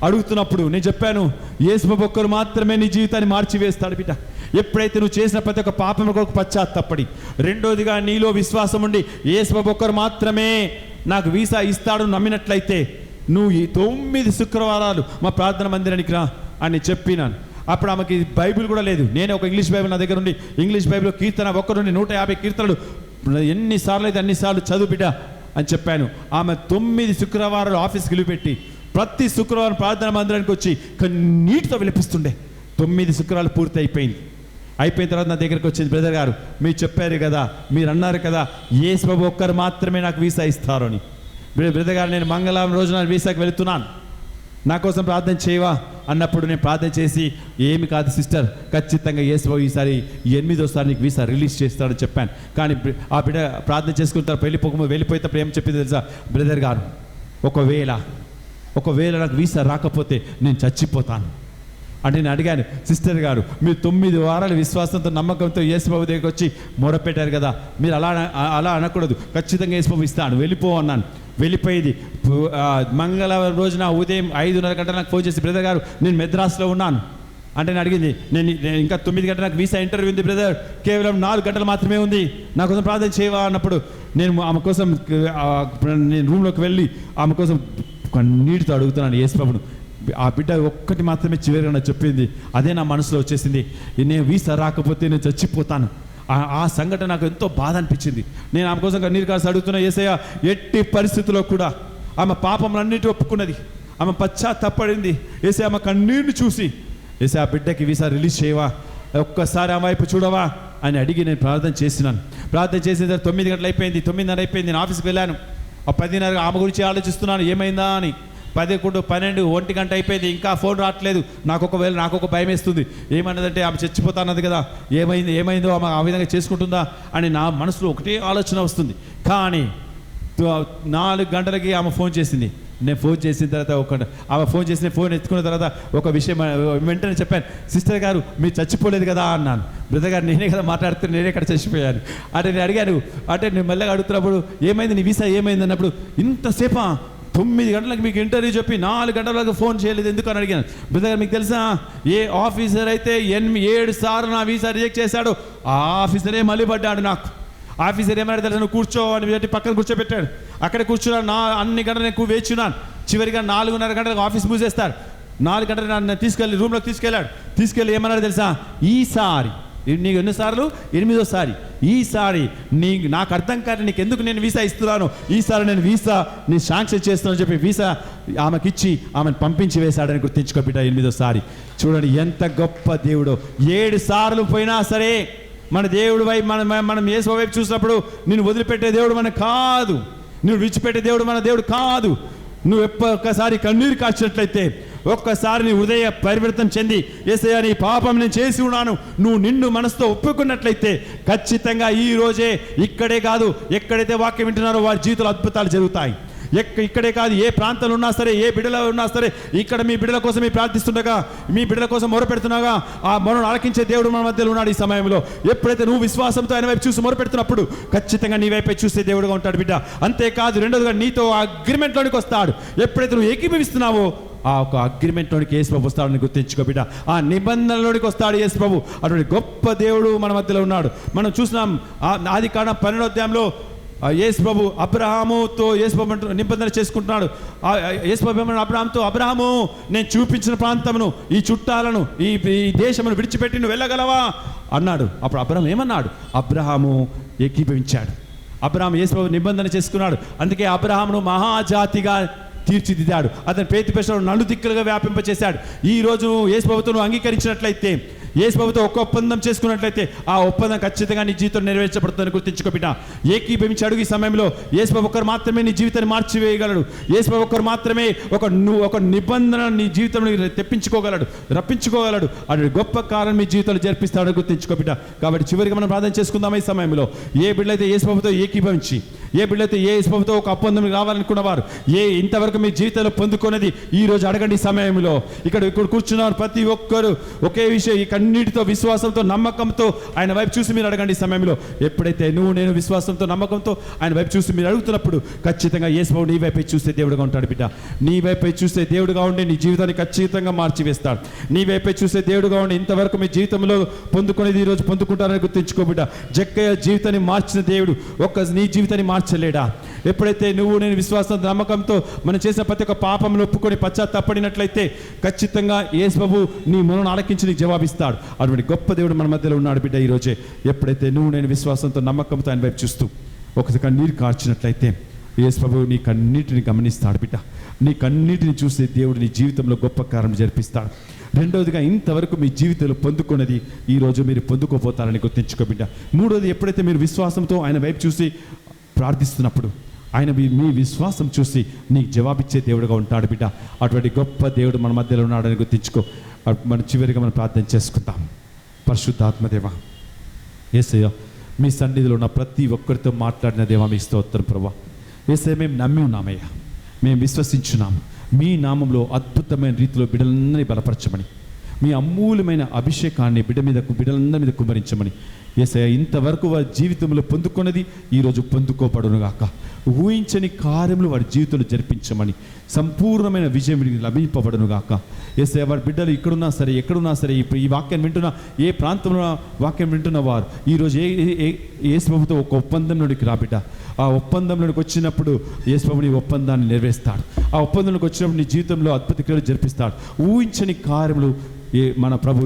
అడుగుతున్నప్పుడు నేను చెప్పాను, యేసు ప్రభు ఒక్కరు మాత్రమే నీ జీవితాన్ని మార్చివేస్తాడు బిడ్డ. ఎప్పుడైతే నువ్వు చేసిన ప్రతి ఒక్క పాపం కొరకు పశ్చాత్తపడి, రెండోదిగా నీలో విశ్వాసం ఉండి యేసు ప్రభు ఒక్కరు మాత్రమే నాకు వీసా ఇస్తాడు నమ్మినట్లయితే నువ్వు ఈ 9 శుక్రవారాలు మా ప్రార్థన మందిరానికి రా అని చెప్పినాను. అప్పుడు ఆమెకి బైబిల్ కూడా లేదు. నేను ఒక ఇంగ్లీష్ బైబిల్ నా దగ్గర ఉండి ఇంగ్లీష్ బైబిల్ కీర్తన 1 నుండి 150 కీర్తనలు ఎన్నిసార్లు అయితే అన్నిసార్లు చదువు బిడ్డ అని చెప్పాను. ఆమె 9 శుక్రవారాలు ఆఫీస్కి వెళ్ళిపెట్టి ప్రతి శుక్రవారం ప్రార్థన మందిరానికి వచ్చి కన్నీటితో విలపిస్తుండే. 9 శుక్రవారాలు పూర్తి అయిపోయిన తర్వాత నా దగ్గరికి వచ్చింది, బ్రదర్ గారు మీరు చెప్పారు కదా, మీరు అన్నారు కదా యేసు ప్రభు ఒక్కరు మాత్రమే నాకు వీసా ఇస్తారు అని. బ్రదర్ గారు నేను మంగళవారం రోజు నా వీసాకి వెళుతున్నాను, నా కోసం ప్రార్థన చేయవా అన్నప్పుడు నేను ప్రార్థన చేసి, ఏమి కాదు సిస్టర్, ఖచ్చితంగా యేసు ప్రభు ఈసారి 8వ నీకు వీసా రిలీజ్ చేస్తాడని చెప్పాను. కానీ ఆ బిడ్డ ప్రార్థన చేసుకుంటారు వెళ్ళిపోయేటప్పుడు ఏం చెప్పింది తెలుసా, బ్రదర్ గారు ఒకవేళ నాకు వీసా రాకపోతే నేను చచ్చిపోతాను అంటే నేను అడిగాను, సిస్టర్ గారు మీరు 9 వారాలు విశ్వాసంతో నమ్మకంతో యేసు ప్రభు దగ్గరికి వచ్చి మొరపెట్టారు కదా, మీరు అలా అనకూడదు, ఖచ్చితంగా యేసు ప్రభు ఇస్తాను, వెళ్ళిపో అన్నాను. వెళ్ళిపోయింది. మంగళవారం రోజున ఉదయం 5:30 గంటల నాకు ఫోన్ చేసి, బ్రదర్ గారు నేను మెద్రాస్లో ఉన్నాను అంటే నేను అడిగింది, నేను ఇంకా 9 గంటల నాకు వీసా ఇంటర్వ్యూ ఉంది బ్రదర్, కేవలం 4 గంటలు మాత్రమే ఉంది, నా కోసం ప్రార్థన చేయవా అన్నప్పుడు నేను ఆమె కోసం నేను రూమ్లోకి వెళ్ళి ఆమె కోసం కన్నీటితో అడుగుతున్నాను యేసు ప్రభును. ఆ బిడ్డ ఒక్కటి మాత్రమే చివరిగా నాకు చెప్పింది, అదే నా మనసులో వచ్చేసింది, నేను వీసా రాకపోతే నేను చచ్చిపోతాను. ఆ సంఘటన నాకు ఎంతో బాధ అనిపించింది. నేను ఆమె కోసం కన్నీరు కాసి అడుగుతున్నా, యేసయ్య ఎట్టి పరిస్థితుల్లో కూడా ఆమె పాపములన్నిటి ఒప్పుకున్నది, ఆమె పశ్చాత్తాపడింది. యేసయ్య ఆమె కన్నీరుని చూసి, యేసయ్య ఆ బిడ్డకి వీసా రిలీజ్ చేయవా, ఒక్కసారి ఆమె వైపు చూడవా అని అడిగి నేను ప్రార్థన చేసినాను. ప్రార్థన చేసిన తర్వాత 9 గంటలు అయిపోయింది, 9:30 అయిపోయింది. నేను ఆఫీస్కి వెళ్ళాను. ఆ 10:30 ఆమె గురించి ఆలోచిస్తున్నాను ఏమైందా అని. 11, 12, 1 గంట అయిపోయింది, ఇంకా ఫోన్ రావట్లేదు. నాకు ఒక భయం వేస్తుంది. ఏమన్నదంటే ఆమె చచ్చిపోతానది కదా, ఏమైందో ఆమె ఆ విధంగా చేసుకుంటుందా అని నా మనసులో ఒకటే ఆలోచన వస్తుంది. కానీ 4 గంటలకి ఆమె ఫోన్ చేసింది, నేను ఫోన్ చేసిన తర్వాత ఆమె ఫోన్ చేసిన ఫోన్ ఎత్తుకున్న తర్వాత ఒక విషయం వెంటనే చెప్పాను, సిస్టర్ గారు మీరు చచ్చిపోలేదు కదా అన్నాను. బ్రదర్ గారు నేనే కదా మాట్లాడుతున్నా, నేనే ఇక్కడ చచ్చిపోయాను అంటే నేను అడిగాను. అంటే నేను మెల్లగా అడుగుతున్నప్పుడు ఏమైంది నీ వీసా ఏమైంది అన్నప్పుడు, ఇంతసేపా 9 గంటలకు మీకు ఇంటర్వ్యూ చెప్పి 4 గంటలకు ఫోన్ చేయలేదు ఎందుకు అని అడిగాను. బ్రదర్ గారు మీకు తెలుసా, ఏ ఆఫీసర్ అయితే 7 సార్లు నా వీసా రిజెక్ట్ చేశాడు, ఆ ఆఫీసరే మళ్ళీ పడ్డాడు నాకు. ఆఫీసర్ ఏమైనా తెలుసా, నువ్వు కూర్చో అని పెట్టి పక్కన కూర్చోబెట్టాడు. అక్కడే కూర్చున్నాను, అన్ని గంటలు నేను వేచున్నాను. చివరిగా 4:30 గంటలకు ఆఫీస్ మూసేస్తారు. 4 గంటలకు నన్ను తీసుకెళ్ళి రూమ్లోకి తీసుకెళ్ళి ఏమన్నాడు తెలుసా, ఈసారి నీకు ఎన్నిసార్లు 8వ ఈసారి నాకు అర్థం కాదు నీకు ఎందుకు నేను వీసా ఇస్తున్నాను, ఈసారి నేను వీసా నేను శాంక్షన్ చేస్తున్నాను చెప్పి వీసా ఆమెకి ఇచ్చి ఆమెను పంపించి వేశాడని గుర్తించుకో బిడ్డ. 8వ చూడండి ఎంత గొప్ప దేవుడో. 7 సార్లు పోయినా సరే మన దేవుడు వైపు మనం యేసు వైపు చూసినప్పుడు నిన్ను వదిలిపెట్టే దేవుడు మన కాదు, నువ్వు విడిచిపెట్టే దేవుడు మన దేవుడు కాదు. నువ్వు ఒక్కసారి కన్నీరు కాచినట్లయితే, ఒక్కసారి నీ హృదయ పరివర్తన చెంది యేసయ్యా నీ పాపం నేను చేసి ఉన్నాను నువ్వు నిన్ను మనసుతో ఒప్పుకున్నట్లయితే ఖచ్చితంగా ఈ రోజే ఇక్కడే కాదు ఎక్కడైతే వాక్యం వింటున్నారో వారి జీవితంలో అద్భుతాలు జరుగుతాయి. ఇక్కడే కాదు ఏ ప్రాంతంలో ఉన్నా సరే, ఏ బిడ్డలో ఉన్నా సరే, ఇక్కడ మీ బిడ్డల కోసం మీ ప్రార్థిస్తుండగా, మీ బిడ్డల కోసం మొరపెడుతున్నాగా ఆ మొరను ఆలకించే దేవుడు మన మధ్యలో ఉన్నాడు. ఈ సమయంలో ఎప్పుడైతే నువ్వు విశ్వాసంతో ఆయన వైపు చూసి మొరపెడుతున్నప్పుడు ఖచ్చితంగా నీ వైపే చూసే దేవుడుగా ఉంటాడు బిడ్డ. అంతేకాదు రెండోదిగా నీతో అగ్రిమెంట్లోనికి వస్తాడు. ఎప్పుడైతే నువ్వు ఏకీభవిస్తున్నావో ఆ ఒక అగ్రిమెంట్లోనికి యేసు ప్రభు వస్తాడని గుర్తించుకో బిడ్డ. ఆ నిబంధనలోనికి వస్తాడు యేసు ప్రభు. అటువంటి గొప్ప దేవుడు మన మధ్యలో ఉన్నాడు. మనం చూసినాం ఆదికాండం 12వ అధ్యాయంలో యేసు ప్రభు అబ్రహాముతో యేసు ప్రభు నిబంధన చేసుకుంటున్నాడు. యేసు ప్రభు అబ్రహాముతో, అబ్రహాము నేను చూపించిన ప్రాంతమును, ఈ చుట్టాలను, ఈ దేశమును విడిచిపెట్టి నువ్వు వెళ్ళగలవా అన్నాడు. అప్పుడు అబ్రహాం ఏమన్నాడు? అబ్రహాము ఏకీభవించాడు. అబ్రహాం యేసు ప్రభు నిబంధన చేసుకున్నాడు. అందుకే అబ్రహామును మహాజాతిగా తీర్చిదిద్దాడు. అతని పేతుపేటలో నలుదిక్కులుగా వ్యాపింపచేశాడు. ఈరోజు యేసు ప్రభువును నువ్వు అంగీకరించినట్లయితే, యేసు ప్రభువుతో ఒక ఒప్పందం చేసుకున్నట్లయితే ఆ ఒప్పందం ఖచ్చితంగా నీ జీవితం నెరవేర్చబడుతుందని గుర్తించుకో బిడ్డ. ఏకీభవించి అడుగు. ఈ సమయంలో యేసు ప్రభు ఒక్కరు మాత్రమే నీ జీవితాన్ని మార్చివేయగలడు. యేసు ప్రభు ఒక్కరు మాత్రమే ఒక నిబంధన నీ జీవితంలో తెప్పించుకోగలడు, రప్పించుకోగలడు. అటు గొప్ప కార్యం మీ జీవితంలో జరిపిస్తాడని గుర్తించుకో బిడ్డ. కాబట్టి చివరికి మనం ప్రార్థన చేసుకుందాం. ఈ సమయంలో ఏ బిడ్డలైతే యేసు ప్రభువుతో ఏకీభవించి, ఏ బిడ్డలైతే యేసు ప్రభువుతో ఒక ఒప్పందం రావాలనుకున్నవారు, ఇంతవరకు మీ జీవితంలో పొందుకున్నది ఈ రోజు అడగండి. ఈ సమయంలో ఇక్కడ కూర్చున్నారు ప్రతి ఒక్కరు ఒకే విషయం, కన్నీటితో, విశ్వాసంతో, నమ్మకంతో ఆయన వైపు చూసి మీరు అడగండి. ఈ సమయంలో ఎప్పుడైతే నేను విశ్వాసంతో, నమ్మకంతో ఆయన వైపు చూసి మీరు అడుగుతున్నప్పుడు ఖచ్చితంగా యేసు ప్రభు నీ వైపే చూసే దేవుడుగా ఉంటాడు బిడ్డ. నీ వైపే చూసే దేవుడుగా ఉండి నీ జీవితాన్ని ఖచ్చితంగా మార్చివేస్తాడు. నీ వైపే చూసే దేవుడుగా ఉండి ఇంతవరకు మీ జీవితంలో పొందుకునేది ఈరోజు పొందుకుంటారని గుర్తించుకో బిడ్డ. జక్కయ్య జీవితాన్ని మార్చిన దేవుడు నీ జీవితాన్ని మార్చలేడా? ఎప్పుడైతే నేను విశ్వాసంతో, నమ్మకంతో మనం చేసిన ప్రతి ఒక్క పాపంలో ఒప్పుకొని పశ్చాత్తాపడినట్లయితే ఖచ్చితంగా యేసు ప్రభు నీ మొరను ఆలకించి నీకు జవాబిస్తాడు. అటువంటి గొప్ప దేవుడు మన మధ్యలో ఉన్నాడు బిడ్డ. ఈరోజే ఎప్పుడైతే నేను విశ్వాసంతో, నమ్మకంతో ఆయన వైపు చూస్తూ ఒకసారి కన్నీరు కార్చినట్లయితే యేసు ప్రభు నీ కన్నీటిని గమనిస్తాడు బిడ్డ. నీ కన్నీటిని చూసే దేవుడు నీ జీవితంలో గొప్ప కార్యం జరిపిస్తాడు. రెండవదిగా ఇంతవరకు మీ జీవితంలో పొందుకున్నది ఈరోజు మీరు పొందుకోపోతారని గుర్తించుకో బిడ్డ. మూడోది ఎప్పుడైతే మీరు విశ్వాసంతో ఆయన వైపు చూసి ప్రార్థిస్తున్నప్పుడు ఆయన మీ విశ్వాసం చూసి నీకు జవాబిచ్చే దేవుడుగా ఉంటాడు బిడ్డ. అటువంటి గొప్ప దేవుడు మన మధ్యలో ఉన్నాడని గుర్తించుకో. మనం చివరిగా మనం ప్రార్థన చేసుకుంటాం. పరిశుద్ధాత్మదేవా, యేసయ్య మీ సన్నిధిలో ఉన్న ప్రతి ఒక్కరితో మాట్లాడిన దేవా మీకు స్తోత్రం ప్రభువా. యేసయ్య మేము నమ్మి ఉన్నామయ్యా, మేము విశ్వసించున్నాము. మీ నామంలో అద్భుతమైన రీతిలో బిడ్డలందరినీ బలపరచమని, మీ అమూల్యమైన అభిషేకాన్ని బిడ్డలందరి మీద కుమ్మరించమని యేసయ్య ఇంతవరకు వారి జీవితంలో పొందుకున్నది ఈరోజు పొందుకోబడునుగాక. ఊహించని కార్యములు వారి జీవితంలో జరిపించమని, సంపూర్ణమైన విజయం లభింపబడునుగాక. యేసయ్య వారి బిడ్డలు ఇక్కడున్నా సరే, ఎక్కడున్నా సరే, ఇప్పుడు ఈ వాక్యం వింటున్న ఏ ప్రాంతంలో వాక్యం వింటున్న వారు ఈరోజు యేసు ప్రభుతో ఒక ఒప్పందంలోనికి రాబిడ్డ. ఆ ఒప్పందంలోకి వచ్చినప్పుడు యేసు ప్రభు నీ ఒప్పందాన్ని నెరవేరుస్తాడు. ఆ ఒప్పందంలోకి వచ్చినప్పుడు నీ జీవితంలో అద్భుత క్రియలు జరిపిస్తాడు. ఊహించని కార్యములు మన ప్రభు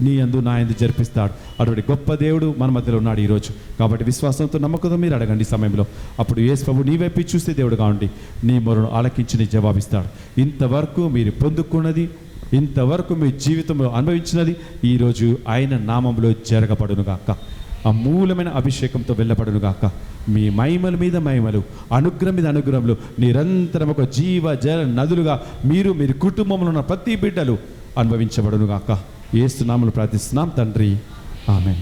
నీ యందు నా యందు జరిపిస్తాడు. అటువంటి గొప్ప దేవుడు మన మధ్యలో ఉన్నాడు ఈరోజు. కాబట్టి విశ్వాసంతో, నమ్మకంతో మీరు అడగండి సమయంలో. అప్పుడు యేసు ప్రభు నీ వైపు చూస్తే దేవుడుగా ఉండి నీ మొరను ఆలకించి నీ జవాబిస్తాడు. ఇంతవరకు మీరు పొందుకున్నది, ఇంతవరకు మీ జీవితంలో అనుభవించినది ఈరోజు ఆయన నామంలో జరగబడునుగాక. అమూలమైన అభిషేకంతో వెళ్ళబడునుగాక. మీ మహిమల మీద మహిమలు, అనుగ్రహం మీద అనుగ్రహంలో నిరంతరం ఒక జీవ జల నదులుగా మీరు కుటుంబంలో ఉన్న ప్రతి బిడ్డలు అనుభవించబడునుగాక. యేసు నామములో ప్రార్థిస్తున్నాం తండ్రి, ఆమేన్.